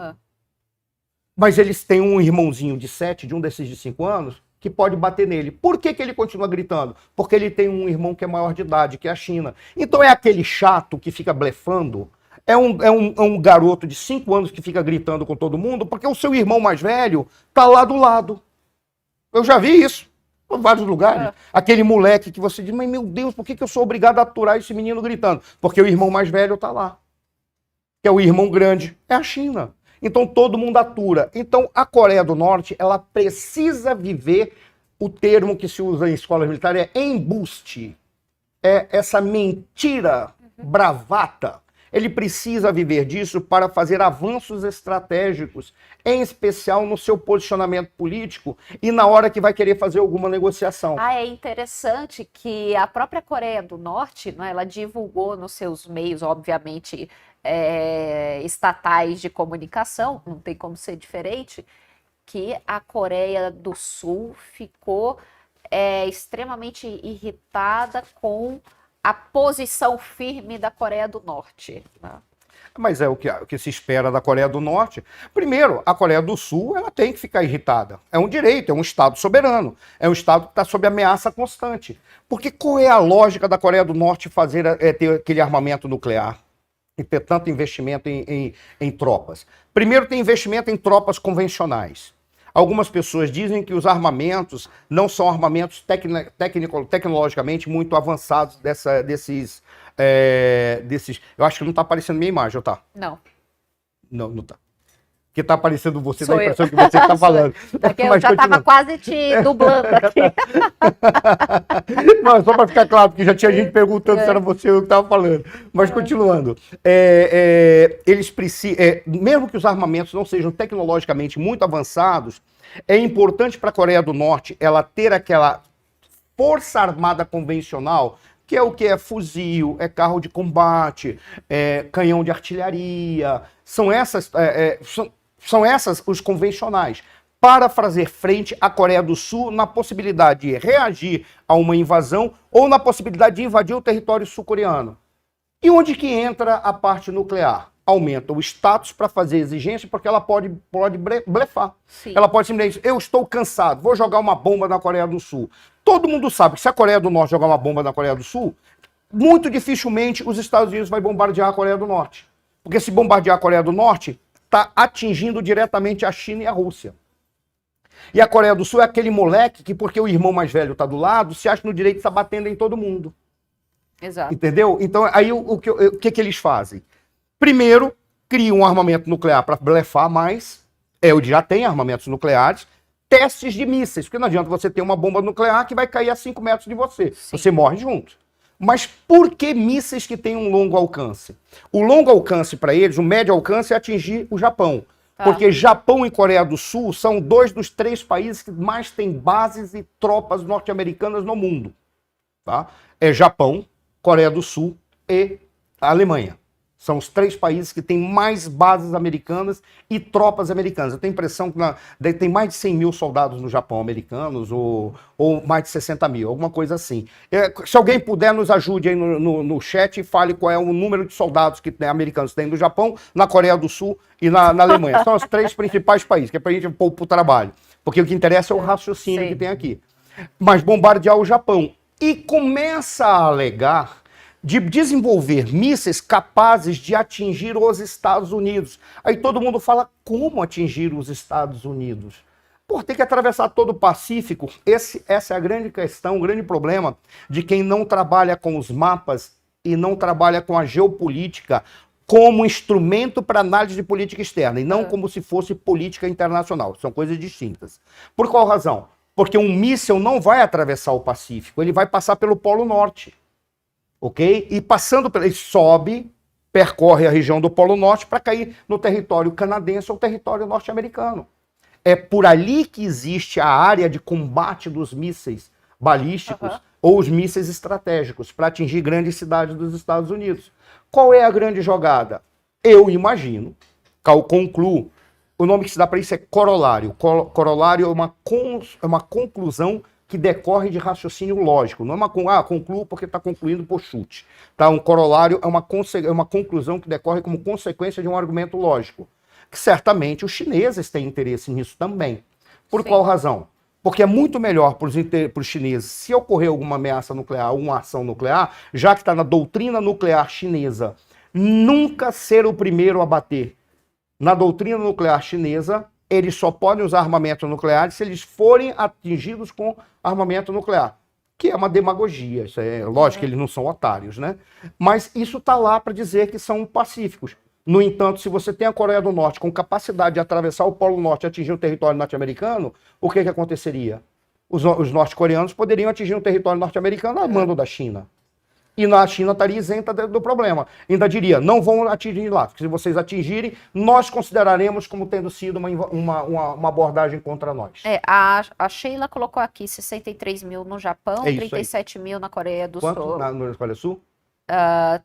Mas eles têm um irmãozinho de 7, de um desses de 5 anos, que pode bater nele. Por que ele continua gritando? Porque ele tem um irmão que é maior de idade, que é a China. Então é aquele chato que fica blefando, é um garoto de 5 anos que fica gritando com todo mundo, porque o seu irmão mais velho tá lá do lado. Eu já vi isso em vários lugares. Aquele moleque que você diz, mas meu Deus, por que eu sou obrigado a aturar esse menino gritando? Porque o irmão mais velho tá lá. Que é o irmão grande, é a China. Então todo mundo atura. Então a Coreia do Norte, ela precisa viver o termo que se usa em escolas militares, é embuste. É essa mentira bravata. Ele precisa viver disso para fazer avanços estratégicos, em especial no seu posicionamento político e na hora que vai querer fazer alguma negociação. É interessante que a própria Coreia do Norte, né, ela divulgou nos seus meios, obviamente, estatais de comunicação, não tem como ser diferente, que a Coreia do Sul ficou extremamente irritada com a posição firme da Coreia do Norte. Né? Mas é o que se espera da Coreia do Norte. Primeiro, a Coreia do Sul ela tem que ficar irritada. É um direito, é um Estado soberano. É um Estado que está sob ameaça constante. Porque qual é a lógica da Coreia do Norte ter aquele armamento nuclear? E ter tanto investimento em tropas. Primeiro, tem investimento em tropas convencionais. Algumas pessoas dizem que os armamentos não são armamentos tecnologicamente muito avançados desses... Eu acho que não está aparecendo minha imagem, tá? Não. Não está. Que está aparecendo você, Sou dá a impressão que você está falando. Porque eu já estava quase te dublando aqui. Não, é só para ficar claro, porque já tinha gente perguntando se era você ou eu que estava falando. Mas continuando, eles precisam, mesmo que os armamentos não sejam tecnologicamente muito avançados, é importante para a Coreia do Norte ela ter aquela força armada convencional, que é o que? É fuzil, é carro de combate, é canhão de artilharia, são essas os convencionais, para fazer frente à Coreia do Sul na possibilidade de reagir a uma invasão ou na possibilidade de invadir o território sul-coreano. E onde que entra a parte nuclear? Aumenta o status para fazer exigência, porque ela pode blefar. Sim. Ela pode simplesmente dizer, eu estou cansado, vou jogar uma bomba na Coreia do Sul. Todo mundo sabe que se a Coreia do Norte jogar uma bomba na Coreia do Sul, muito dificilmente os Estados Unidos vai bombardear a Coreia do Norte. Porque se bombardear a Coreia do Norte, está atingindo diretamente a China e a Rússia. E a Coreia do Sul é aquele moleque que, porque o irmão mais velho está do lado, se acha no direito de estar batendo em todo mundo. Exato. Entendeu? Então, aí o que eles fazem? Primeiro, criam um armamento nuclear para blefar mais. Já tem armamentos nucleares. Testes de mísseis, porque não adianta você ter uma bomba nuclear que vai cair a 5 metros de você. Sim. Você morre junto. Mas por que mísseis que têm um longo alcance? O longo alcance para eles, o médio alcance é atingir o Japão. Porque Japão e Coreia do Sul são 2 dos 3 países que mais têm bases e tropas norte-americanas no mundo. Tá? É Japão, Coreia do Sul e a Alemanha. São os 3 países que têm mais bases americanas e tropas americanas. Eu tenho a impressão que tem mais de 100 mil soldados no Japão americanos, ou mais de 60 mil, alguma coisa assim. Se alguém puder, nos ajude aí no chat e fale qual é o número de soldados que americanos tem no Japão, na Coreia do Sul e na Alemanha. São os 3 principais países, que é para a gente pôr para o trabalho. Porque o que interessa é o raciocínio que tem aqui. Mas bombardear o Japão. E começa a alegar de desenvolver mísseis capazes de atingir os Estados Unidos. Aí todo mundo fala, como atingir os Estados Unidos? Pô, tem que atravessar todo o Pacífico. Essa é a grande questão, o grande problema de quem não trabalha com os mapas e não trabalha com a geopolítica como instrumento para análise de política externa, e não como se fosse política internacional. São coisas distintas. Por qual razão? Porque um míssil não vai atravessar o Pacífico, ele vai passar pelo Polo Norte. Ok? E passando, ele sobe, percorre a região do Polo Norte para cair no território canadense ou território norte-americano. É por ali que existe a área de combate dos mísseis balísticos ou os mísseis estratégicos para atingir grandes cidades dos Estados Unidos. Qual é a grande jogada? Eu imagino, concluo, o nome que se dá para isso é corolário. Corolário é uma conclusão que decorre de raciocínio lógico. Não é concluo porque está concluindo por chute. Tá? Um corolário é uma conclusão que decorre como consequência de um argumento lógico. Que certamente os chineses têm interesse nisso também. Por qual razão? Porque é muito melhor para os chineses, se ocorrer alguma ameaça nuclear, uma ação nuclear, já que está na doutrina nuclear chinesa, nunca ser o primeiro a bater. Na doutrina nuclear chinesa, eles só podem usar armamento nuclear se eles forem atingidos com armamento nuclear. Que é uma demagogia, isso é lógico que eles não são otários, né? Mas isso está lá para dizer que são pacíficos. No entanto, se você tem a Coreia do Norte com capacidade de atravessar o Polo Norte e atingir o território norte-americano, o que aconteceria? Os norte-coreanos poderiam atingir o território norte-americano a mando da China. E a China estaria isenta do problema. Ainda diria, não vão atingir lá, porque se vocês atingirem, nós consideraremos como tendo sido uma abordagem contra nós. A Sheila colocou aqui 63 mil no Japão, 37 mil na Coreia do Sul. Quanto na Coreia do Sul?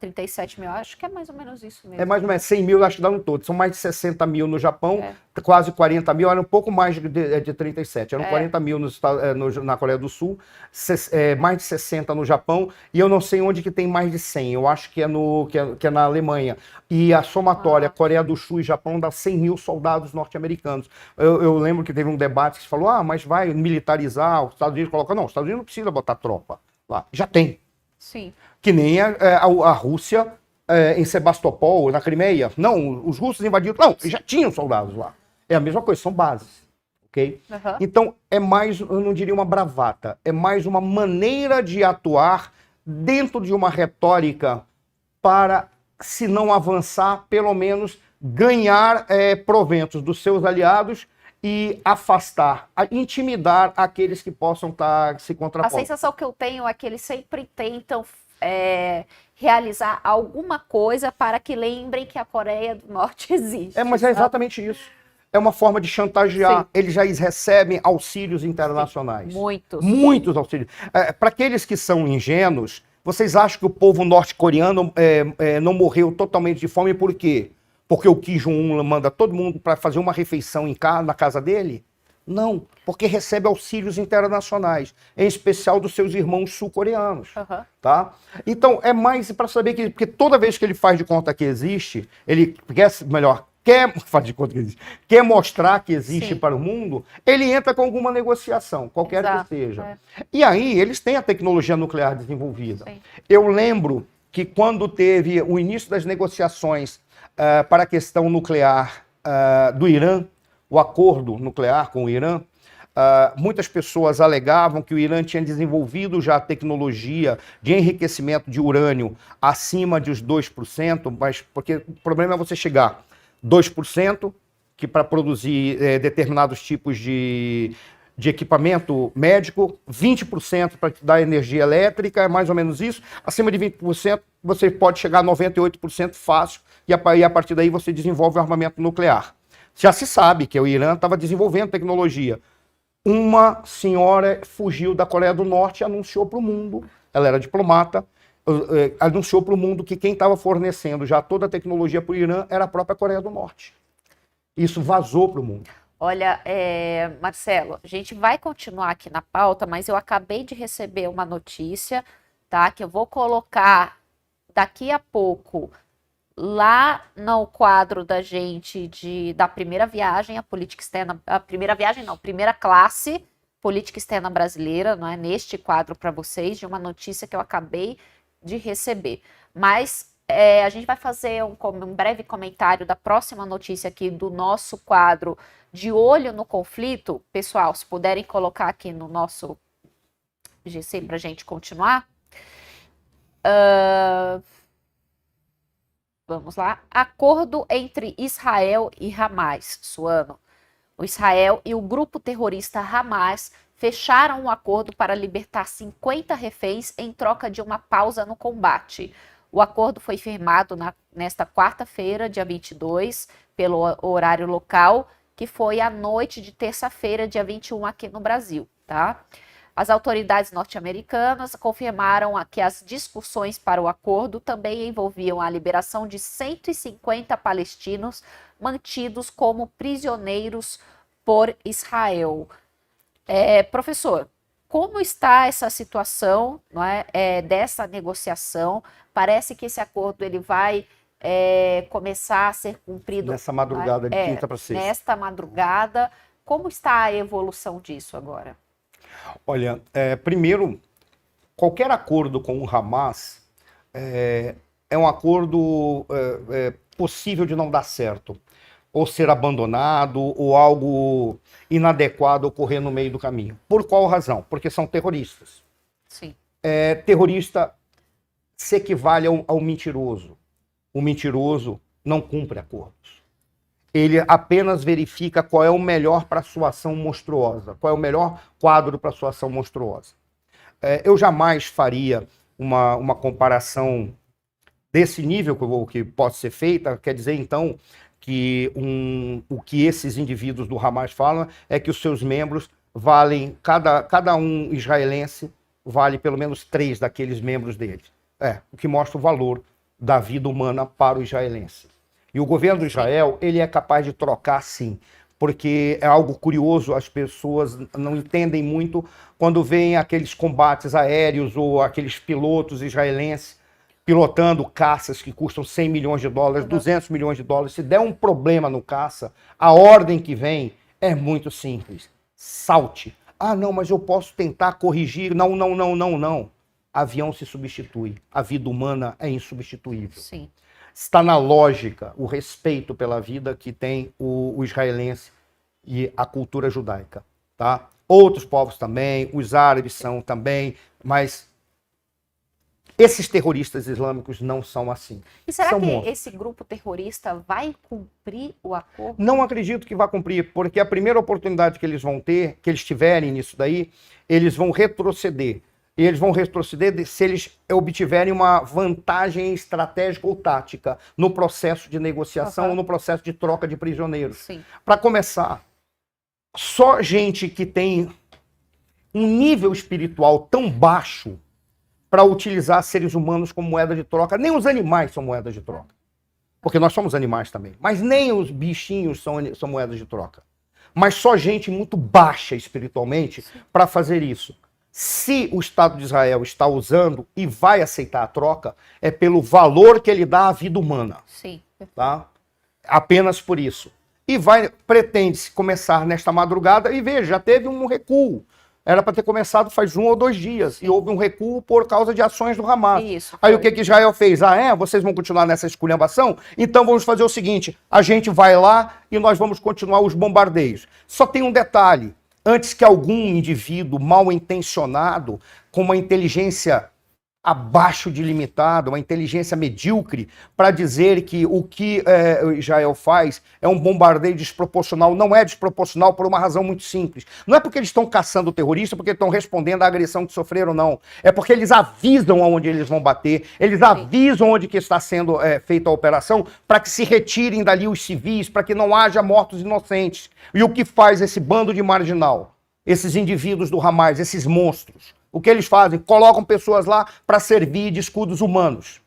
37 mil, acho que é mais ou menos isso mesmo. É mais ou menos 100 mil, acho que dá no todo. São mais de 60 mil no Japão, quase 40 mil, era um pouco mais de 37. Eram 40 mil na Coreia do Sul, mais de 60 no Japão, e eu não sei onde que tem mais de 100. Eu acho que é na Alemanha. E a somatória Coreia do Sul e Japão dá 100 mil soldados norte-americanos. Eu lembro que teve um debate que se falou, mas vai militarizar, os Estados Unidos colocam. Não, os Estados Unidos não precisa botar tropa lá. Já tem. Sim. Que nem a Rússia em Sebastopol, na Crimeia. Não, os russos invadiram. Não, já tinham soldados lá. É a mesma coisa, são bases. Ok? Então, é mais, eu não diria uma bravata, é mais uma maneira de atuar dentro de uma retórica para, se não avançar, pelo menos ganhar proventos dos seus aliados e afastar, intimidar aqueles que possam estar se contrapondo. A sensação que eu tenho é que eles sempre tentam realizar alguma coisa para que lembrem que a Coreia do Norte existe. Mas é exatamente isso. É uma forma de chantagear. Sim. Eles já recebem auxílios internacionais. Sim, muitos. Muitos auxílios. Para aqueles que são ingênuos, vocês acham que o povo norte-coreano não morreu totalmente de fome por quê? Porque o Kim Jong-un manda todo mundo para fazer uma refeição na casa dele? Não, porque recebe auxílios internacionais, em especial dos seus irmãos sul-coreanos. Tá? Então, é mais para saber que, porque toda vez que ele faz de conta que existe, ele quer mostrar que existe para o mundo, ele entra com alguma negociação, qualquer que seja. E aí, eles têm a tecnologia nuclear desenvolvida. Sim. Eu lembro que quando teve o início das negociações para a questão nuclear do Irã, o acordo nuclear com o Irã, muitas pessoas alegavam que o Irã tinha desenvolvido já a tecnologia de enriquecimento de urânio acima dos 2%, mas porque o problema é você chegar 2%, que para produzir determinados tipos de equipamento médico, 20% para dar energia elétrica, é mais ou menos isso. Acima de 20%, você pode chegar a 98% fácil, e a partir daí você desenvolve o armamento nuclear. Já se sabe que o Irã estava desenvolvendo tecnologia. Uma senhora fugiu da Coreia do Norte e anunciou para o mundo, ela era diplomata, anunciou para o mundo que quem estava fornecendo já toda a tecnologia para o Irã era a própria Coreia do Norte. Isso vazou para o mundo. Olha, Marcelo, a gente vai continuar aqui na pauta, mas eu acabei de receber uma notícia, tá? Que eu vou colocar daqui a pouco lá no quadro da gente da primeira viagem, a política externa, a primeira viagem não, primeira classe, política externa brasileira, não é? Neste quadro para vocês, de uma notícia que eu acabei de receber. Mas a gente vai fazer um breve comentário da próxima notícia aqui do nosso quadro De Olho no Conflito. Pessoal, se puderem colocar aqui no nosso GC para a gente continuar. Vamos lá. Acordo entre Israel e Hamas, Suano. O Israel e o grupo terrorista Hamas fecharam um acordo para libertar 50 reféns em troca de uma pausa no combate. O acordo foi firmado nesta quarta-feira, dia 22, pelo horário local, que foi à noite de terça-feira, dia 21, aqui no Brasil, tá? As autoridades norte-americanas confirmaram que as discussões para o acordo também envolviam a liberação de 150 palestinos mantidos como prisioneiros por Israel. Professor, como está essa situação, não é, dessa negociação? Parece que esse acordo ele vai começar a ser cumprido nessa madrugada de quinta para sexta. Nesta madrugada. Como está a evolução disso agora? Olha, primeiro, qualquer acordo com o Hamas é um acordo possível de não dar certo, ou ser abandonado, ou algo inadequado ocorrer no meio do caminho. Por qual razão? Porque são terroristas. Sim. Terrorista se equivale ao mentiroso. O mentiroso não cumpre acordos. Ele apenas verifica qual é o melhor para a sua ação monstruosa, qual é o melhor quadro para a sua ação monstruosa. Eu jamais faria uma comparação desse nível que pode ser feita, quer dizer, então, que o que esses indivíduos do Hamas falam é que os seus membros valem, cada um israelense vale pelo menos 3 daqueles membros deles. O que mostra o valor da vida humana para o israelense. E o governo de Israel, ele é capaz de trocar sim, porque é algo curioso, as pessoas não entendem muito quando veem aqueles combates aéreos ou aqueles pilotos israelenses pilotando caças que custam 100 milhões de dólares, 200 milhões de dólares. Se der um problema no caça, a ordem que vem é muito simples. Salte. Ah, não, mas eu posso tentar corrigir. Não, não, não, não, não. Avião se substitui. A vida humana é insubstituível. Sim. Está na lógica o respeito pela vida que tem o israelense e a cultura judaica, tá? Outros povos também, os árabes são também, mas esses terroristas islâmicos não são assim. E será que esse grupo terrorista vai cumprir o acordo? Não acredito que vai cumprir, porque a primeira oportunidade que eles vão ter, que eles tiverem nisso daí, eles vão retroceder. E eles vão retroceder se eles obtiverem uma vantagem estratégica ou tática no processo de negociação ou no processo de troca de prisioneiros. Para começar, só gente que tem um nível espiritual tão baixo para utilizar seres humanos como moeda de troca, nem os animais são moedas de troca. Porque nós somos animais também. Mas nem os bichinhos são moedas de troca. Mas só gente muito baixa espiritualmente para fazer isso. Se o Estado de Israel está usando e vai aceitar a troca, é pelo valor que ele dá à vida humana. Sim. Tá? Apenas por isso. E pretende-se começar nesta madrugada, e veja, já teve um recuo. Era para ter começado faz 1 ou 2 dias. Sim. E houve um recuo por causa de ações do Hamas. Isso, aí o que Israel fez? Vocês vão continuar nessa esculhambação? Então vamos fazer o seguinte, a gente vai lá e nós vamos continuar os bombardeios. Só tem um detalhe. Antes que algum indivíduo mal intencionado, com uma inteligência abaixo de limitada, uma inteligência medíocre, para dizer que o que Israel faz é um bombardeio desproporcional. Não é desproporcional por uma razão muito simples. Não é porque eles estão caçando o terrorista, porque estão respondendo à agressão que sofreram, não. É porque eles avisam onde eles vão bater, eles avisam onde que está sendo feita a operação, para que se retirem dali os civis, para que não haja mortos inocentes. E o que faz esse bando de marginal? Esses indivíduos do Hamas, esses monstros? O que eles fazem? Colocam pessoas lá para servir de escudos humanos.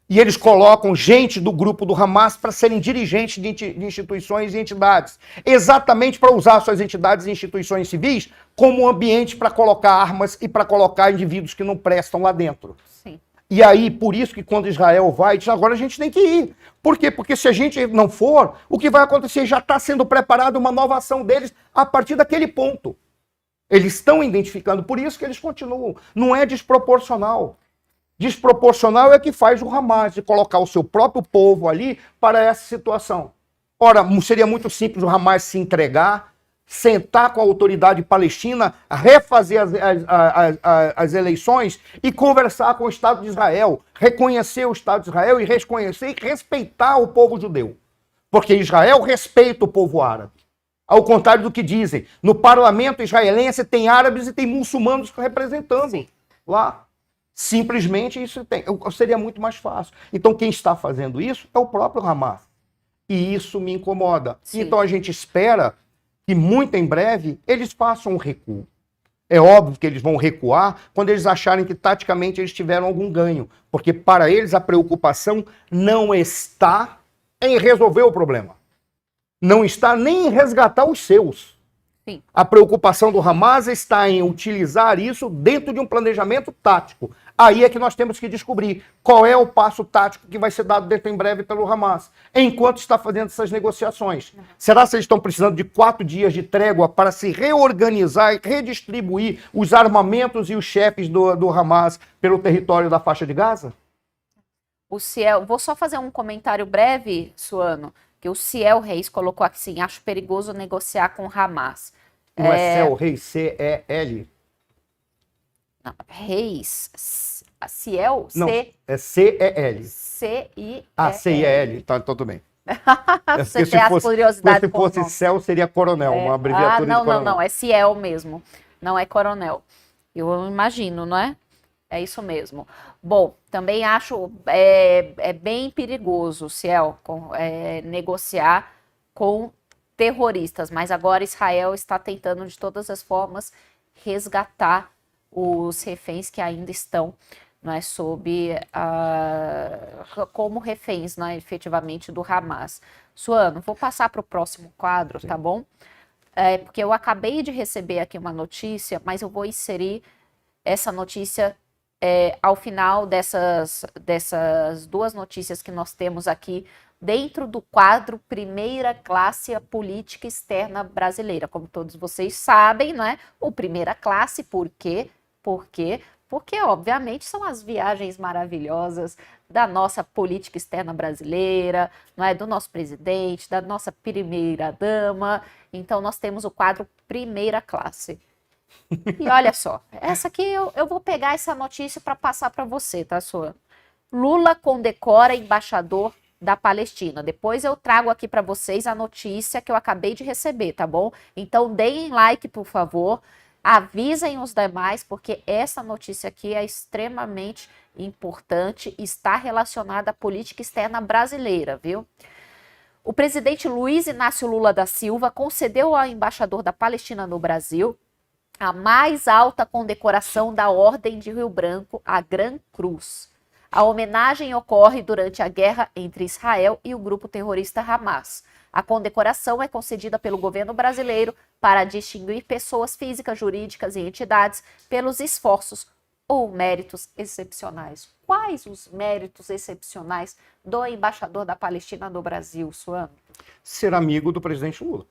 E eles colocam gente do grupo do Hamas para serem dirigentes de instituições e entidades. Exatamente para usar suas entidades e instituições civis como ambiente para colocar armas e para colocar indivíduos que não prestam lá dentro. Sim. E aí, por isso que quando Israel vai, diz, agora a gente tem que ir. Por quê? Porque se a gente não for, o que vai acontecer? Já está sendo preparada uma nova ação deles a partir daquele ponto. Eles estão identificando, por isso que eles continuam. Não é desproporcional. Desproporcional é que faz o Hamas, de colocar o seu próprio povo ali para essa situação. Ora, seria muito simples o Hamas se entregar, sentar com a autoridade palestina, refazer as eleições e conversar com o Estado de Israel, reconhecer o Estado de Israel e reconhecer e respeitar o povo judeu. Porque Israel respeita o povo árabe. Ao contrário do que dizem, no parlamento israelense tem árabes e tem muçulmanos representando lá. Simplesmente isso seria muito mais fácil. Então quem está fazendo isso é o próprio Hamas. E isso me incomoda. Sim. Então a gente espera que muito em breve eles façam um recuo. É óbvio que eles vão recuar quando eles acharem que taticamente eles tiveram algum ganho. Porque para eles a preocupação não está em resolver o problema. Não está nem em resgatar os seus. Sim. A preocupação do Hamas está em utilizar isso dentro de um planejamento tático. Aí é que nós temos que descobrir qual é o passo tático que vai ser dado dentro em breve pelo Hamas, enquanto está fazendo essas negociações. Será que eles estão precisando de 4 dias de trégua para se reorganizar e redistribuir os armamentos e os chefes do Hamas pelo território da faixa de Gaza? O Ciel, vou só fazer um comentário breve, Suano, que o Ciel Reis colocou aqui assim, acho perigoso negociar com o Hamas. Não é Ciel Reis, C-E-L? Não, Reis, Ciel, não, é C-E-L. C-I-E-L. Ah, C-I-E-L, tá, então tudo bem. Você tem as curiosidades. Se fosse Ciel, seria coronel, uma abreviatura de coronel. Não, é Ciel mesmo, não é coronel. Eu imagino, não é? É isso mesmo. Bom, também acho bem perigoso, Ciel, negociar com terroristas, mas agora Israel está tentando de todas as formas resgatar os reféns que ainda estão, não é, como reféns, não é, efetivamente, do Hamas. Suano, vou passar para o próximo quadro, sim, tá bom? Porque eu acabei de receber aqui uma notícia, mas eu vou inserir essa notícia ao final dessas 2 notícias que nós temos aqui dentro do quadro Primeira Classe, a Política Externa Brasileira. Como todos vocês sabem, não é? O Primeira Classe, por quê? Porque, obviamente, são as viagens maravilhosas da nossa política externa brasileira, não é? Do nosso presidente, da nossa primeira-dama. Então, nós temos o quadro Primeira Classe. E olha só, essa aqui eu vou pegar essa notícia para passar para você, tá, Suano? Lula condecora embaixador da Palestina. Depois eu trago aqui para vocês a notícia que eu acabei de receber, tá bom? Então deem like, por favor. Avisem os demais, porque essa notícia aqui é extremamente importante e está relacionada à política externa brasileira, viu? O presidente Luiz Inácio Lula da Silva concedeu ao embaixador da Palestina no Brasil a mais alta condecoração da Ordem de Rio Branco, a Gran Cruz. A homenagem ocorre durante a guerra entre Israel e o grupo terrorista Hamas. A condecoração é concedida pelo governo brasileiro para distinguir pessoas físicas, jurídicas e entidades pelos esforços ou méritos excepcionais. Quais os méritos excepcionais do embaixador da Palestina no Brasil, Suano? Ser amigo do presidente Lula.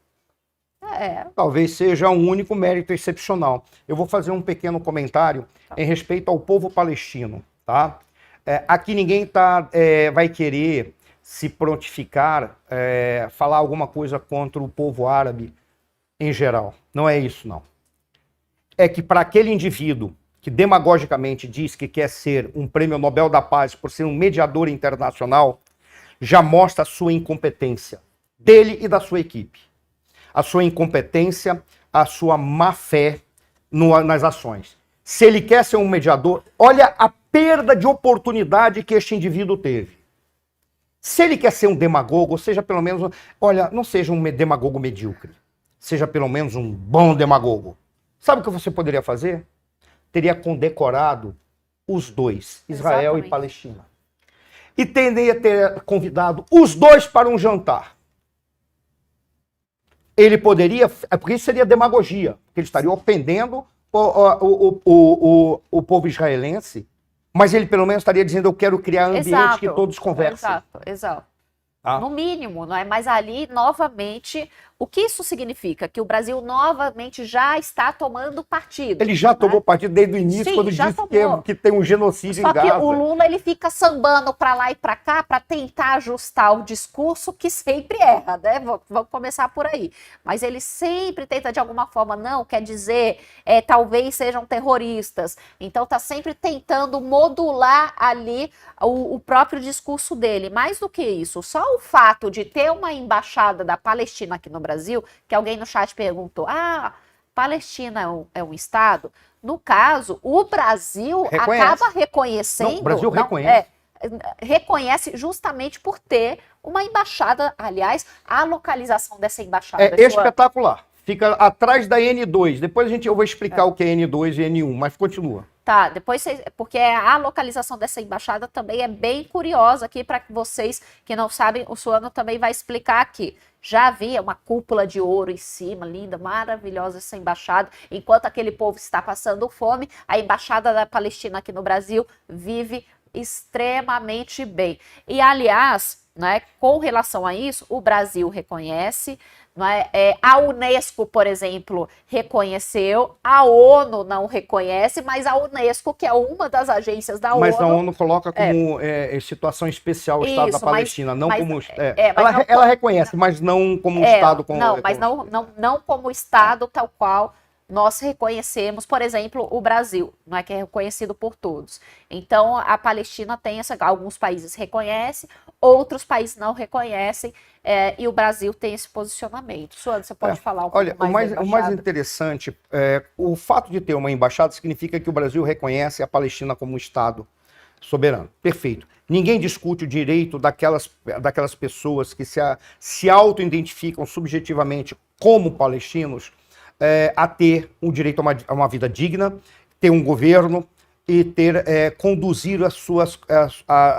Talvez seja um único mérito excepcional. Eu vou fazer um pequeno comentário em respeito ao povo palestino, tá? Aqui ninguém vai querer se prontificar, falar alguma coisa contra o povo árabe em geral. Não é isso, não. É que para aquele indivíduo que demagogicamente diz que quer ser um prêmio Nobel da Paz por ser um mediador internacional, já mostra a sua incompetência, dele e da sua equipe. A sua incompetência, a sua má fé nas ações. Se ele quer ser um mediador, olha a perda de oportunidade que este indivíduo teve. Se ele quer ser um demagogo, seja pelo menos, olha, não seja um demagogo medíocre, seja pelo menos um bom demagogo. Sabe o que você poderia fazer? Teria condecorado os dois, Israel Exatamente. E Palestina. E teria ter convidado os dois para um jantar. Ele poderia, porque isso seria demagogia, porque ele estaria ofendendo o povo israelense, mas ele pelo menos estaria dizendo, eu quero criar um ambiente que todos conversem. Exato. Tá? No mínimo, não é? Mas ali, novamente, O que isso significa? Que o Brasil novamente já está tomando partido. Ele já tomou partido desde o início, Sim, quando disse que tem um genocídio Só em Gaza. que o Lula ele fica sambando para lá e para cá para tentar ajustar o discurso, que sempre erra, né? Vamos começar por aí. Mas ele sempre tenta de alguma forma, não, quer dizer, talvez sejam terroristas. Então tá sempre tentando modular ali o próprio discurso dele. Mais do que isso, só o fato de ter uma embaixada da Palestina aqui no Brasil, que alguém no chat perguntou, Palestina é um estado? No caso, o Brasil acaba reconhecendo... Não, o Brasil reconhece. Reconhece justamente por ter uma embaixada, aliás, a localização dessa embaixada. É espetacular. Fica atrás da N2. Depois eu vou explicar o que é N2 e N1, mas continua. Tá, depois porque a localização dessa embaixada também é bem curiosa aqui para vocês que não sabem, o Suano também vai explicar aqui. Já havia uma cúpula de ouro em cima, linda, maravilhosa essa embaixada. Enquanto aquele povo está passando fome, a embaixada da Palestina aqui no Brasil vive extremamente bem. E, aliás, né, com relação a isso, o Brasil reconhece, a Unesco, por exemplo, reconheceu, a ONU não reconhece, mas a Unesco, que é uma das agências da ONU... Mas a ONU coloca como situação especial o Estado da Palestina, não como... ela reconhece, mas não como um Estado... Não como Estado tal qual nós reconhecemos, por exemplo, o Brasil, não é que é reconhecido por todos. Então, a Palestina tem alguns países reconhecem, outros países não reconhecem, e o Brasil tem esse posicionamento. Suano, você pode falar um pouco mais da embaixada? O mais interessante, o fato de ter uma embaixada significa que o Brasil reconhece a Palestina como um Estado soberano. Perfeito. Ninguém discute o direito daquelas pessoas que se auto-identificam subjetivamente como palestinos, a ter um direito a uma vida digna, ter um governo e conduzir a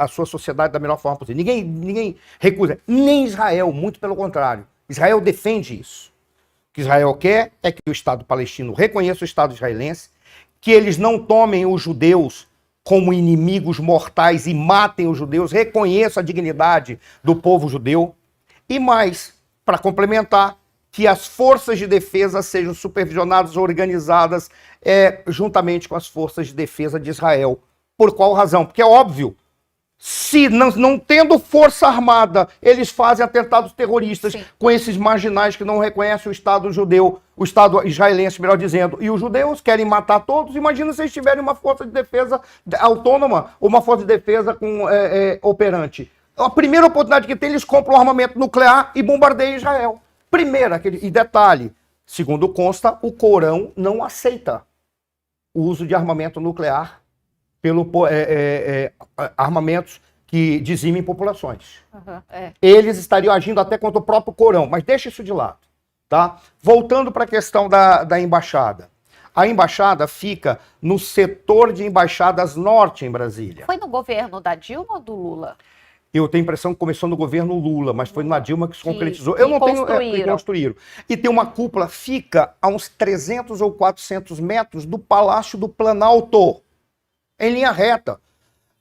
sua sociedade da melhor forma possível. Ninguém recusa, nem Israel, muito pelo contrário. Israel defende isso. O que Israel quer é que o Estado palestino reconheça o Estado israelense, que eles não tomem os judeus como inimigos mortais e matem os judeus, reconheçam a dignidade do povo judeu. E mais, para complementar, que as forças de defesa sejam supervisionadas, organizadas juntamente com as forças de defesa de Israel. Por qual razão? Porque é óbvio, se não tendo força armada, eles fazem atentados terroristas com esses marginais que não reconhecem o Estado judeu, o Estado israelense, melhor dizendo, e os judeus querem matar todos. Imagina se eles tiverem uma força de defesa autônoma, ou uma força de defesa operante. A primeira oportunidade que tem, eles compram um armamento nuclear e bombardeiam Israel. E detalhe, segundo consta, o Corão não aceita o uso de armamento nuclear armamentos que dizimem populações. Eles estariam agindo até contra o próprio Corão, mas deixa isso de lado. Tá? Voltando para a questão da embaixada. A embaixada fica no setor de embaixadas norte em Brasília. Foi no governo da Dilma ou do Lula? Eu tenho a impressão que começou no governo Lula, mas foi na Dilma que se concretizou. Eu não tenho... construíram. E tem uma cúpula, fica a uns 300 ou 400 metros do Palácio do Planalto, em linha reta.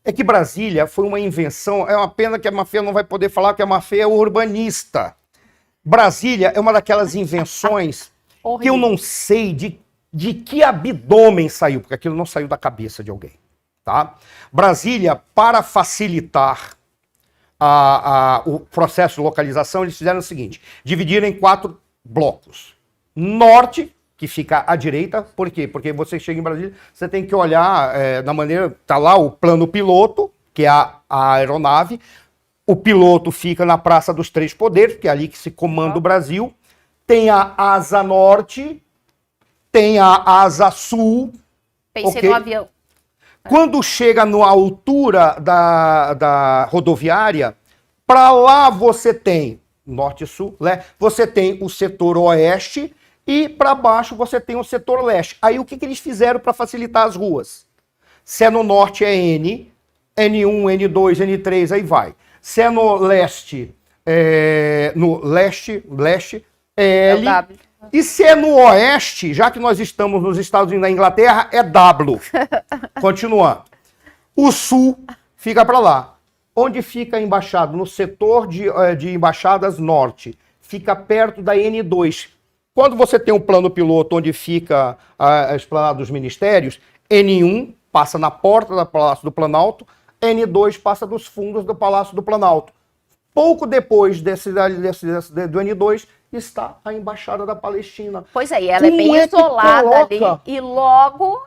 É que Brasília foi uma invenção, é uma pena que a Mafê não vai poder falar que a Mafê é urbanista. Brasília é uma daquelas invenções que eu não sei de que abdômen saiu, porque aquilo não saiu da cabeça de alguém. Tá? Brasília, para facilitar o processo de localização, eles fizeram o seguinte: dividiram em 4 blocos. Norte, que fica à direita, por quê? Porque você chega em Brasília, você tem que olhar da maneira... Tá lá o plano piloto, que é a aeronave. O piloto fica na Praça dos Três Poderes, que é ali que se comanda o Brasil. Tem a asa norte, tem a asa sul. Pensei no avião. Quando chega na altura da rodoviária, para lá você tem, norte e sul, né? Você tem o setor oeste e para baixo você tem o setor leste. Aí o que eles fizeram para facilitar as ruas? Se é no norte é N, N1, N2, N3, aí vai. Se é no leste, leste é L. E se é no oeste, já que nós estamos nos Estados Unidos da Inglaterra, é W. Continuando. O sul fica para lá. Onde fica a embaixada? No setor de embaixadas norte. fica perto da N2. Quando você tem um plano piloto onde fica a esplanada dos ministérios, N1 passa na porta do Palácio do Planalto, N2 passa dos fundos do Palácio do Planalto. Pouco depois do N2 está a Embaixada da Palestina. Pois é, e ela é bem isolada ali. E logo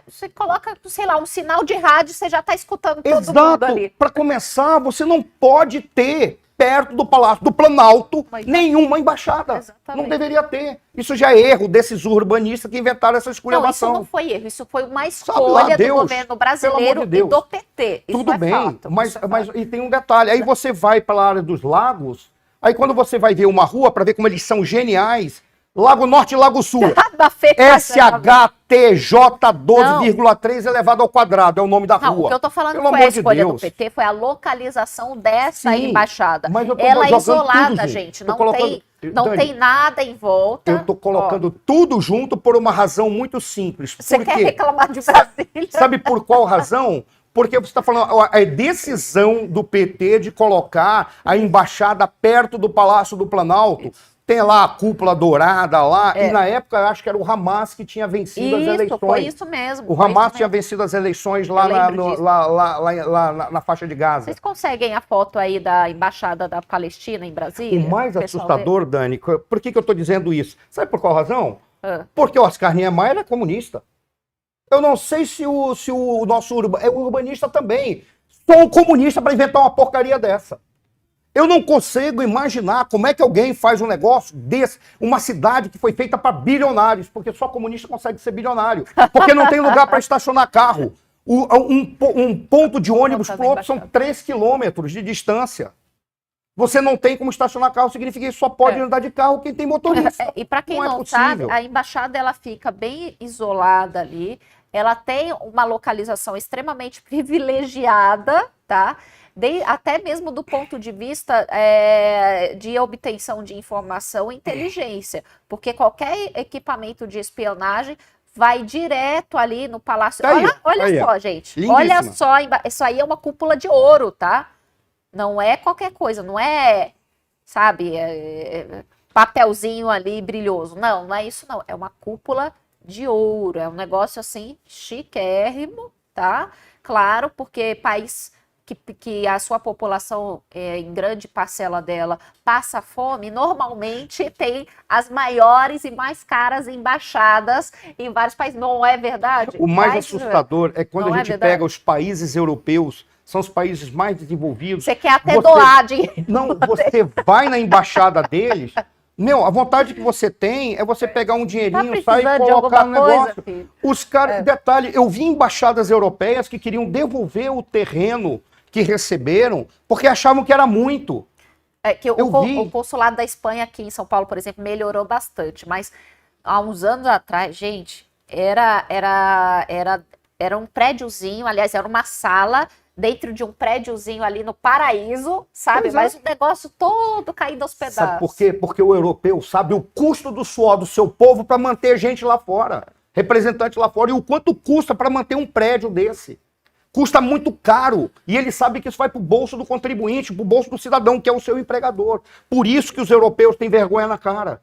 você coloca, sei lá, um sinal de rádio, você já está escutando todo mundo ali. Para começar, você não pode ter perto do Palácio do Planalto nenhuma embaixada. Exatamente. Não deveria ter. Isso já é erro desses urbanistas que inventaram essa esculhambação. Não, isso não foi erro, isso foi uma escolha do governo brasileiro e do PT. Isso tudo bem, fato, mas e tem um detalhe. Aí você vai para a área dos lagos, aí quando você vai ver uma rua, para ver como eles são geniais, Lago Norte e Lago Sul. SHTJ 12,3 elevado ao quadrado, é o nome da rua. O que eu tô falando foi a escolha do PT, foi a localização dessa embaixada. Ela é isolada, gente, não tem nada em volta. Eu tô colocando tudo junto por uma razão muito simples. Você quer reclamar de Brasília? Sabe por qual razão? Porque você está falando, a decisão do PT de colocar a embaixada perto do Palácio do Planalto. Tem lá a cúpula dourada lá, e na época eu acho que era o Hamas que tinha vencido as eleições. Foi isso mesmo. O Hamas tinha vencido as eleições lá na faixa de Gaza. Vocês conseguem a foto aí da Embaixada da Palestina em Brasília? O mais assustador, Dani, por que eu estou dizendo isso? Sabe por qual razão? Porque o Oscar Niemeyer é comunista. Eu não sei se o nosso urbanista também. Sou um comunista para inventar uma porcaria dessa. Eu não consigo imaginar como é que alguém faz um negócio desse, uma cidade que foi feita para bilionários, porque só comunista consegue ser bilionário, porque não tem lugar para estacionar carro. Um ponto de ônibus para o outro são 3 quilômetros de distância. Você não tem como estacionar carro, significa que só pode andar de carro quem tem motorista. E para quem não sabe, a embaixada ela fica bem isolada ali, ela tem uma localização extremamente privilegiada, tá? Até mesmo do ponto de vista de obtenção de informação e inteligência, porque qualquer equipamento de espionagem vai direto ali no Palácio. Olha só, gente. Lindíssima. Olha só, isso aí é uma cúpula de ouro, tá? Não é qualquer coisa, não é, sabe, papelzinho ali brilhoso. Não é isso não. É uma cúpula de ouro, é um negócio assim chiquérrimo, tá? Claro, porque país que a sua população, em grande parcela dela, passa fome, normalmente tem as maiores e mais caras embaixadas em vários países. Não é verdade? O mais assustador é quando a gente pega os países europeus, são os países mais desenvolvidos. Você quer até doar dinheiro. Não, você vai na embaixada deles... Meu, a vontade que você tem é você pegar um dinheirinho, sair e colocar no negócio. Os caras, detalhe, eu vi embaixadas europeias que queriam devolver o terreno que receberam porque achavam que era muito. O consulado da Espanha aqui em São Paulo, por exemplo, melhorou bastante, mas há uns anos atrás, gente, era um prédiozinho, aliás, era uma sala dentro de um prédiozinho ali no Paraíso, sabe? Mas o negócio todo caído aos pedaços. Sabe por quê? Porque o europeu sabe o custo do suor do seu povo para manter gente lá fora, representante lá fora, e o quanto custa para manter um prédio desse. Custa muito caro, e ele sabe que isso vai para o bolso do contribuinte, para o bolso do cidadão, que é o seu empregador. Por isso que os europeus têm vergonha na cara.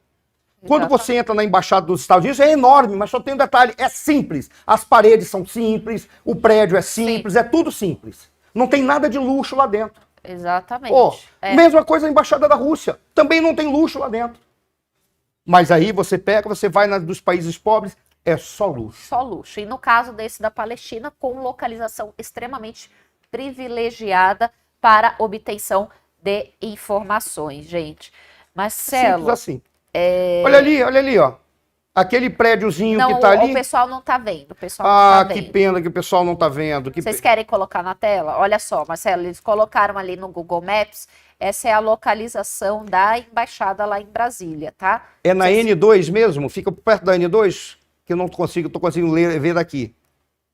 Quando você entra na embaixada dos Estados Unidos, é enorme, mas só tem um detalhe, é simples. As paredes são simples, o prédio é simples, é tudo simples. Não tem nada de luxo lá dentro. Exatamente. Mesma coisa a embaixada da Rússia, também não tem luxo lá dentro. Mas aí você vai dos países pobres, é só luxo. Só luxo. E no caso desse da Palestina, com localização extremamente privilegiada para obtenção de informações, gente. Marcelo... Simples assim. Olha ali, ó. Aquele prédiozinho que tá ali. O pessoal não tá vendo. Que pena que o pessoal não tá vendo. Vocês querem colocar na tela? Olha só, Marcelo, eles colocaram ali no Google Maps. Essa é a localização da embaixada lá em Brasília, tá? É na N2 mesmo? Fica perto da N2? Que eu não consigo, tô conseguindo ver daqui.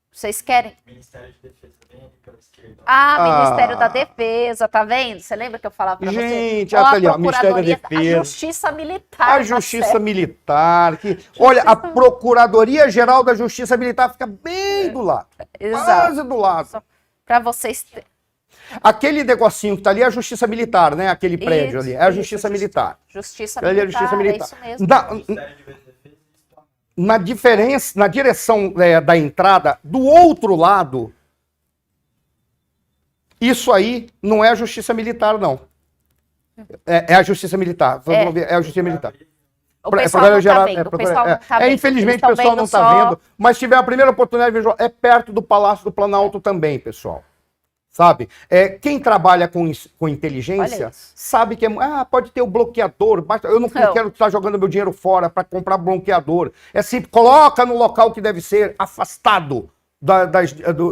Vocês querem? Ministério de Defesa também, pela esquerda. Ministério da Defesa, tá vendo? Você lembra que eu falava pra você? Gente, ali, ó, Ministério da Defesa. A Justiça Militar. A Justiça Militar. Olha, a Procuradoria-Geral da Justiça Militar fica bem do lado. Exato. Quase do lado. Para vocês... Aquele negocinho que está ali é a Justiça Militar, né? Aquele prédio ali. É a Justiça Militar. Justiça Ali é a Militar, Justiça Militar. é isso mesmo. Na direção da entrada, do outro lado, isso aí não é a Justiça Militar, não. É a Justiça Militar. É a Justiça Militar. O pessoal não tá vendo, o pessoal não tá vendo. Infelizmente o pessoal não está vendo, mas se tiver a primeira oportunidade, vejam, é perto do Palácio do Planalto também, pessoal. Sabe? Quem trabalha com inteligência sabe que pode ter o bloqueador, basta, eu não quero estar jogando meu dinheiro fora para comprar bloqueador. É simples, coloca no local que deve ser, afastado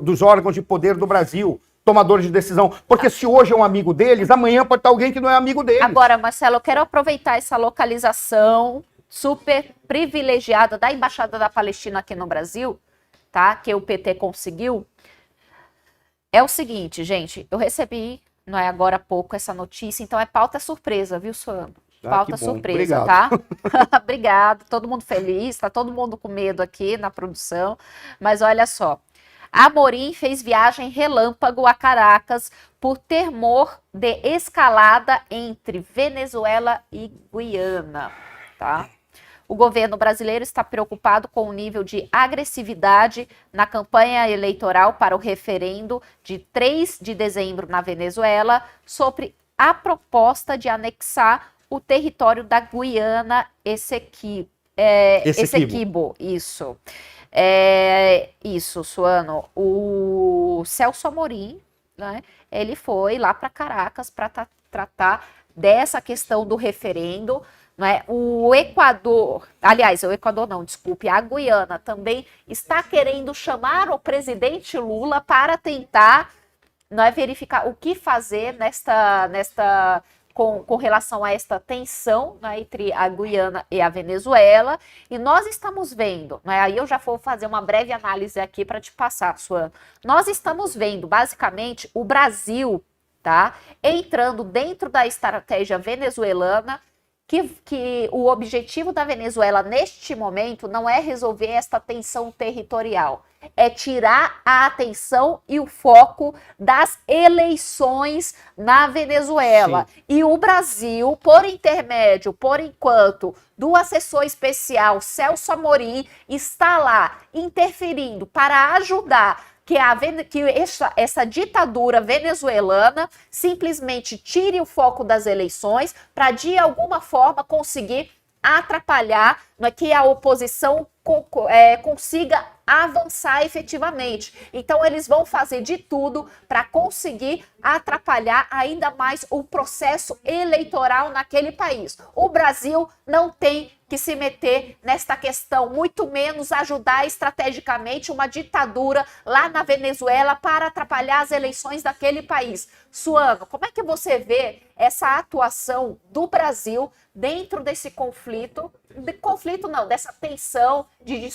dos órgãos de poder do Brasil, tomadores de decisão. Porque se hoje é um amigo deles, amanhã pode estar alguém que não é amigo deles. Agora, Marcelo, eu quero aproveitar essa localização super privilegiada da Embaixada da Palestina aqui no Brasil, tá? Que o PT conseguiu. É o seguinte, gente, eu recebi, não é agora há pouco, essa notícia, então é pauta surpresa, viu, Suano? Pauta surpresa, obrigado. tá? Obrigado, todo mundo feliz, tá todo mundo com medo aqui na produção, mas olha só. Amorim fez viagem relâmpago a Caracas por temor de escalada entre Venezuela e Guiana, tá? O governo brasileiro está preocupado com o nível de agressividade na campanha eleitoral para o referendo de 3 de dezembro na Venezuela sobre a proposta de anexar o território da Guiana Essequibo. Isso. Isso, Suano. O Celso Amorim, né, ele foi lá para Caracas para tratar dessa questão do referendo. O Equador, aliás, o Equador não, desculpe, a Guiana também está querendo chamar o presidente Lula para tentar verificar o que fazer com relação a esta tensão entre a Guiana e a Venezuela, e nós estamos vendo, aí eu já vou fazer uma breve análise aqui para te passar, Suan. Nós estamos vendo, basicamente, o Brasil, tá, entrando dentro da estratégia venezuelana, que o objetivo da Venezuela neste momento não é resolver esta tensão territorial, é tirar a atenção e o foco das eleições na Venezuela. Sim. E o Brasil, por intermédio, por enquanto, do assessor especial Celso Amorim, está lá interferindo para ajudar que essa ditadura venezuelana simplesmente tire o foco das eleições para, de alguma forma, conseguir atrapalhar que a oposição consiga avançar efetivamente. Então, eles vão fazer de tudo para conseguir atrapalhar ainda mais o processo eleitoral naquele país. O Brasil não tem que se meter nesta questão, muito menos ajudar estrategicamente uma ditadura lá na Venezuela para atrapalhar as eleições daquele país. Suano, como é que você vê essa atuação do Brasil dentro desse dessa tensão de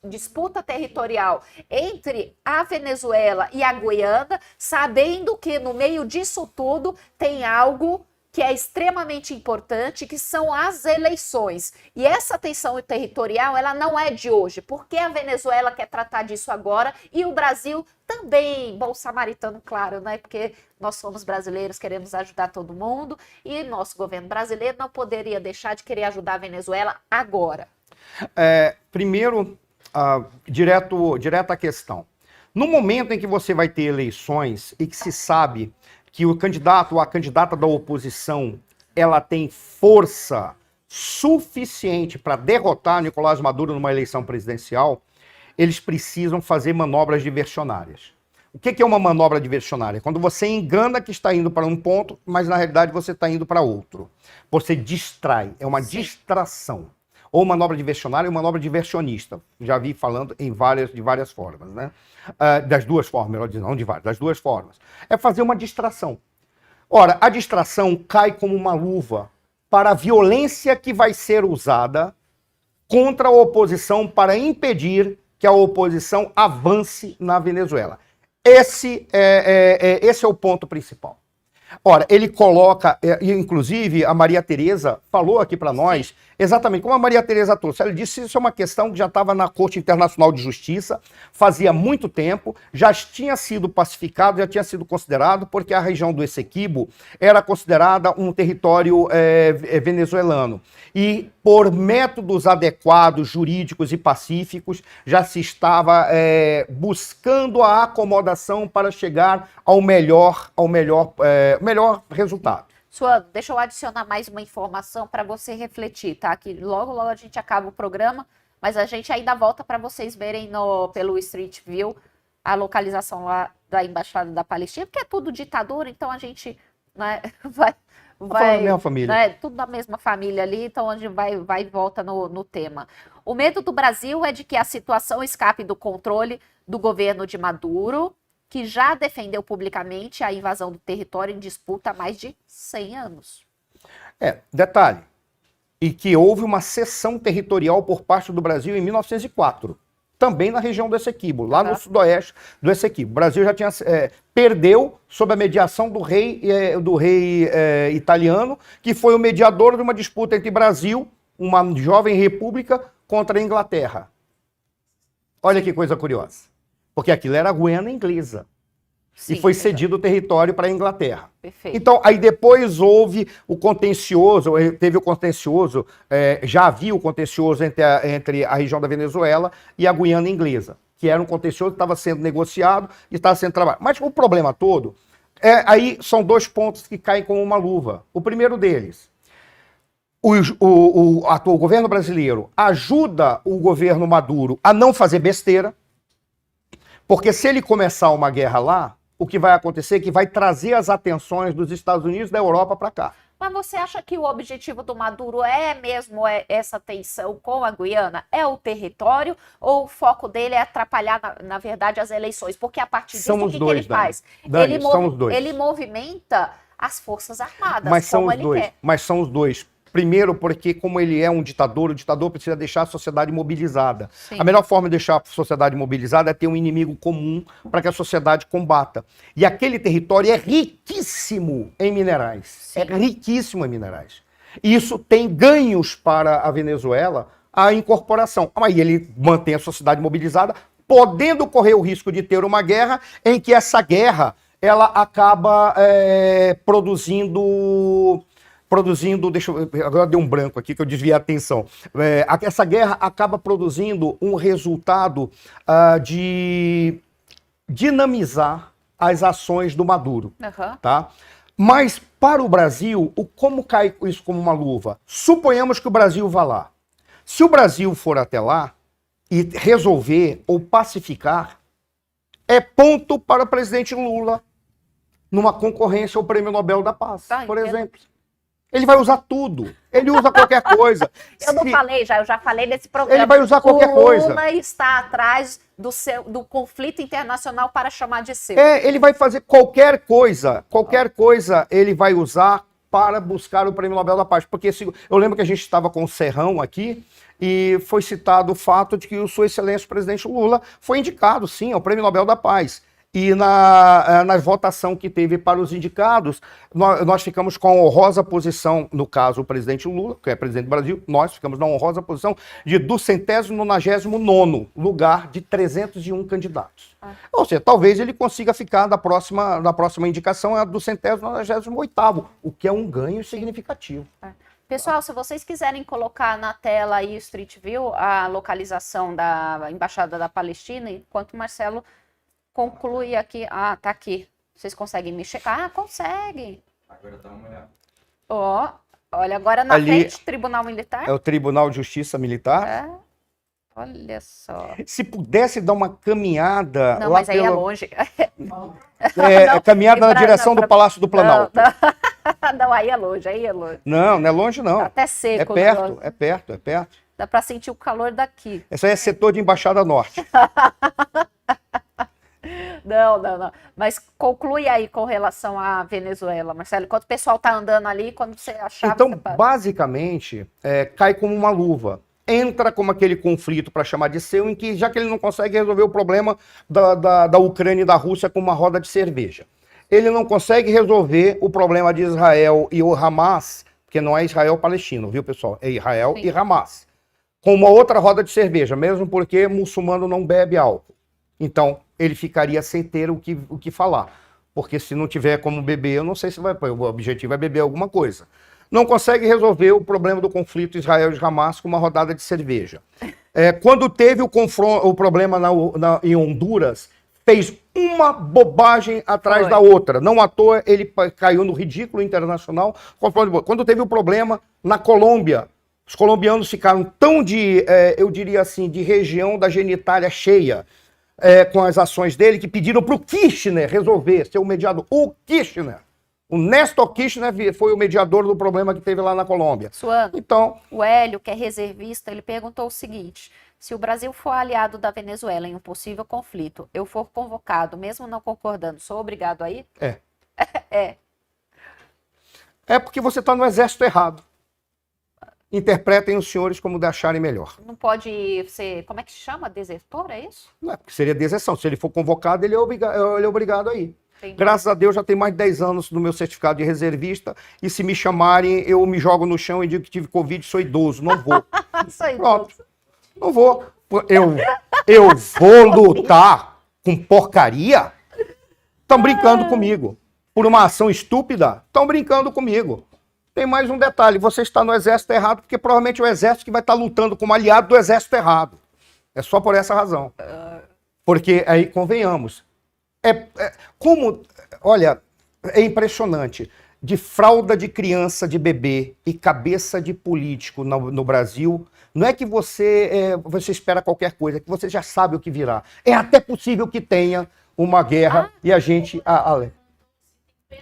disputa territorial entre a Venezuela e a Guiana, sabendo que no meio disso tudo tem algo que é extremamente importante, que são as eleições. E essa tensão territorial, ela não é de hoje. Por que a Venezuela quer tratar disso agora? E o Brasil também, bom samaritano, claro, né? Porque nós somos brasileiros, queremos ajudar todo mundo, e nosso governo brasileiro não poderia deixar de querer ajudar a Venezuela agora. Primeiro, direto à questão. No momento em que você vai ter eleições e que se sabe que o candidato ou a candidata da oposição ela tem força suficiente para derrotar Nicolás Maduro numa eleição presidencial, eles precisam fazer manobras diversionárias. O que é uma manobra diversionária? Quando você engana que está indo para um ponto, mas na realidade você está indo para outro. Você distrai, é uma distração. Ou manobra diversionária ou manobra diversionista. Já vi falando de várias formas, né? Das duas formas, melhor dizendo, não de várias, das duas formas. É fazer uma distração. Ora, a distração cai como uma luva para a violência que vai ser usada contra a oposição para impedir que a oposição avance na Venezuela. Esse é o ponto principal. Ora, ele coloca, inclusive a Maria Tereza falou aqui para nós, Exatamente, como a Maria Tereza trouxe, ela disse que isso é uma questão que já estava na Corte Internacional de Justiça, fazia muito tempo, já tinha sido pacificado, já tinha sido considerado, porque a região do Essequibo era considerada um território venezuelano. E por métodos adequados, jurídicos e pacíficos, já se estava buscando a acomodação para chegar ao melhor resultado. Suano, deixa eu adicionar mais uma informação para você refletir, tá? Que logo a gente acaba o programa, mas a gente ainda volta para vocês verem pelo Street View a localização lá da Embaixada da Palestina, porque é tudo ditadura, então a gente, né, vai mesma família. Né, tudo da mesma família ali, então a gente vai e volta no tema. O medo do Brasil é de que a situação escape do controle do governo de Maduro, que já defendeu publicamente a invasão do território em disputa há mais de 100 anos. Detalhe, e que houve uma cessão territorial por parte do Brasil em 1904, também na região do Essequibo, lá no sudoeste do Essequibo. O Brasil já tinha perdeu sob a mediação do rei italiano, que foi o mediador de uma disputa entre Brasil, uma jovem república, contra a Inglaterra. Olha que coisa curiosa. Porque aquilo era a Guiana inglesa. Sim, e foi cedido o território para a Inglaterra. Perfeito. Então, aí depois houve o contencioso, já havia o contencioso entre a região da Venezuela e a Guiana inglesa, que era um contencioso que estava sendo negociado e estava sendo trabalhado. Mas o problema todo, aí são dois pontos que caem como uma luva. O primeiro deles, o governo brasileiro ajuda o governo Maduro a não fazer besteira, porque se ele começar uma guerra lá, o que vai acontecer é que vai trazer as atenções dos Estados Unidos e da Europa para cá. Mas você acha que o objetivo do Maduro é mesmo essa tensão com a Guiana? É o território ou o foco dele é atrapalhar, na verdade, as eleições? Porque a partir disso, o que ele faz? Dani, ele movimenta as Forças Armadas, mas são como os ele dois. quer. Mas são os dois. Primeiro, porque como ele é um ditador, o ditador precisa deixar a sociedade mobilizada. Sim. A melhor forma de deixar a sociedade mobilizada é ter um inimigo comum para que a sociedade combata. E aquele território é riquíssimo em minerais. Sim. É riquíssimo em minerais. E isso tem ganhos para a Venezuela, a incorporação. Aí ele mantém a sociedade mobilizada, podendo correr o risco de ter uma guerra em que essa guerra ela acaba produzindo, agora deu um branco aqui que eu desviei a atenção. Essa guerra acaba produzindo um resultado de dinamizar as ações do Maduro. Tá? Mas para o Brasil, como cai isso como uma luva? Suponhamos que o Brasil vá lá. Se o Brasil for até lá e resolver ou pacificar, é ponto para o presidente Lula numa concorrência ao Prêmio Nobel da Paz, por exemplo. Ele vai usar tudo. Ele usa qualquer coisa. Eu já falei nesse programa. Ele vai usar qualquer coisa. O Lula está atrás do conflito internacional para chamar de seu. Ele vai fazer qualquer coisa ele vai usar para buscar o Prêmio Nobel da Paz. Porque eu lembro que a gente estava com o Serrão aqui e foi citado o fato de que o Sua Excelência o presidente Lula foi indicado, sim, ao Prêmio Nobel da Paz. E na votação que teve para os indicados, nós ficamos com a honrosa posição, no caso o presidente Lula, que é presidente do Brasil, nós ficamos na honrosa posição de 299º lugar de 301 candidatos. Ou seja, talvez ele consiga ficar na próxima indicação a 298º, o que é um ganho significativo. Pessoal, se vocês quiserem colocar na tela aí o Street View, a localização da Embaixada da Palestina, enquanto o Marcelo conclui aqui. Ah, tá aqui. Vocês conseguem me checar? Ah, conseguem. Agora dá uma olhada. Olha, agora na frente, Tribunal Militar. É o Tribunal de Justiça Militar. Olha só. Se pudesse dar uma caminhada... Não, mas aí é longe. Caminhada na direção do Palácio do Planalto. Não, aí é longe, Não, não é longe não. Tá até seco. É perto. Dá pra sentir o calor daqui. Esse aí é setor de Embaixada Norte. Não. Mas conclui aí com relação à Venezuela, Marcelo. Enquanto o pessoal tá andando ali, quando você achar... Então, basicamente, cai como uma luva. Entra como aquele conflito, para chamar de seu, em que, já que ele não consegue resolver o problema da Ucrânia e da Rússia com uma roda de cerveja, ele não consegue resolver o problema de Israel e o Hamas porque não é Israel-Palestina, viu, pessoal? É Israel e Hamas. Com uma outra roda de cerveja, mesmo porque muçulmano não bebe álcool. Então, ele ficaria sem ter o que falar. Porque se não tiver como beber, eu não sei se vai... O objetivo é beber alguma coisa. Não consegue resolver o problema do conflito Israel e Hamas com uma rodada de cerveja. Quando teve o problema em Honduras, fez uma bobagem atrás da outra. Não à toa ele caiu no ridículo internacional. Quando teve o problema na Colômbia, os colombianos ficaram tão eu diria assim, de região da genitália cheia com as ações dele, que pediram para o Kirchner resolver, ser o mediador. O Kirchner. O Néstor Kirchner foi o mediador do problema que teve lá na Colômbia. Suano, então, o Hélio, que é reservista, ele perguntou o seguinte: se o Brasil for aliado da Venezuela em um possível conflito, eu for convocado, mesmo não concordando, sou obrigado a ir? É porque você está no exército errado. Interpretem os senhores como acharem melhor. Não pode ser, como é que se chama? Desertor, é isso? Não é, porque seria deserção. Se ele for convocado, ele é obrigado a ir. Entendi. Graças a Deus, já tem mais de 10 anos no meu certificado de reservista, e se me chamarem, eu me jogo no chão e digo que tive Covid, sou idoso, não vou. Sou idoso. Pronto, não vou. Eu vou lutar com porcaria? Estão brincando comigo. Por uma ação estúpida, estão brincando comigo. Tem mais um detalhe, você está no exército errado, porque provavelmente é o exército que vai estar lutando como aliado do exército errado. É só por essa razão. Porque aí, convenhamos, olha, é impressionante. De fralda de criança, de bebê e cabeça de político no Brasil, não é que você espera qualquer coisa, é que você já sabe o que virá. É até possível que tenha uma guerra e a gente... Pena de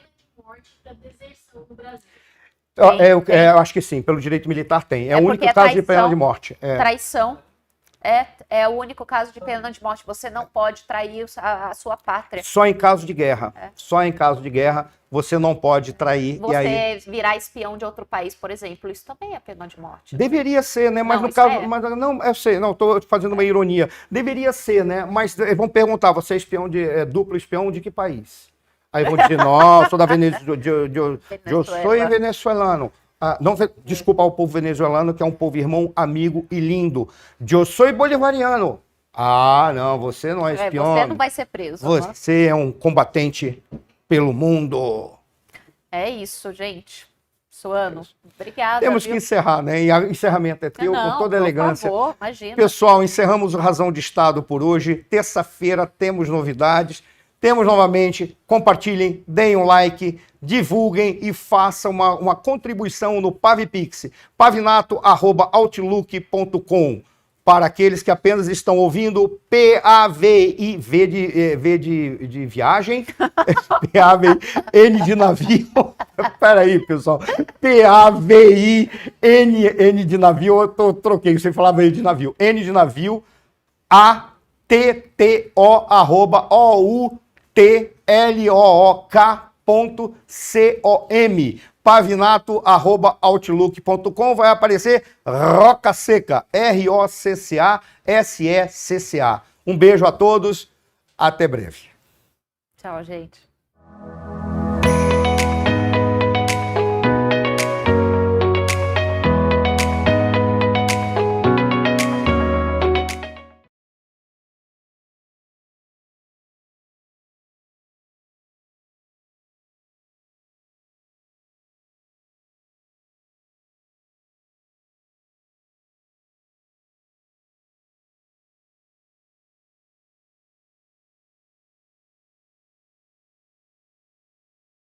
morte da deserção no Brasil. Eu acho que sim, pelo direito militar tem. É o único caso de pena de morte. Traição é o único caso de pena de morte. Você não pode trair a sua pátria. Só em caso de guerra. Só em caso de guerra você não pode trair. Você e aí... virar espião de outro país, por exemplo, isso também é pena de morte. Deveria ser, né? Mas não, no caso... É. Não, eu sei, não, estou fazendo uma ironia. Deveria ser, né? Mas vão perguntar, você é espião duplo espião de que país? Aí vão dizer, não, sou da Venezuela, eu sou venezuelano. Não, desculpa ao povo venezuelano, que é um povo irmão, amigo e lindo. Eu sou bolivariano. Não, você não é espião. Você não vai ser preso. Você é um combatente pelo mundo. É isso, gente. Suano, obrigada. Temos que encerrar, né? E encerramento é teu, com toda elegância. Por favor, imagina. Pessoal, encerramos o Razão de Estado por hoje. Terça-feira temos novidades. Temos novamente, compartilhem, deem um like, divulguem e façam uma contribuição no Pavipix, pavinato@outlook.com. Para aqueles que apenas estão ouvindo, PAVI, V de viagem, PAVI, N de navio, peraí, pessoal, PAVI, N de navio, eu troquei, você falava N de navio, N de navio, ATTO@outlook.com, pavinato@outlook.com. Vai aparecer Roca Seca, ROCCA SECCA. Um beijo a todos, até breve. Tchau, gente.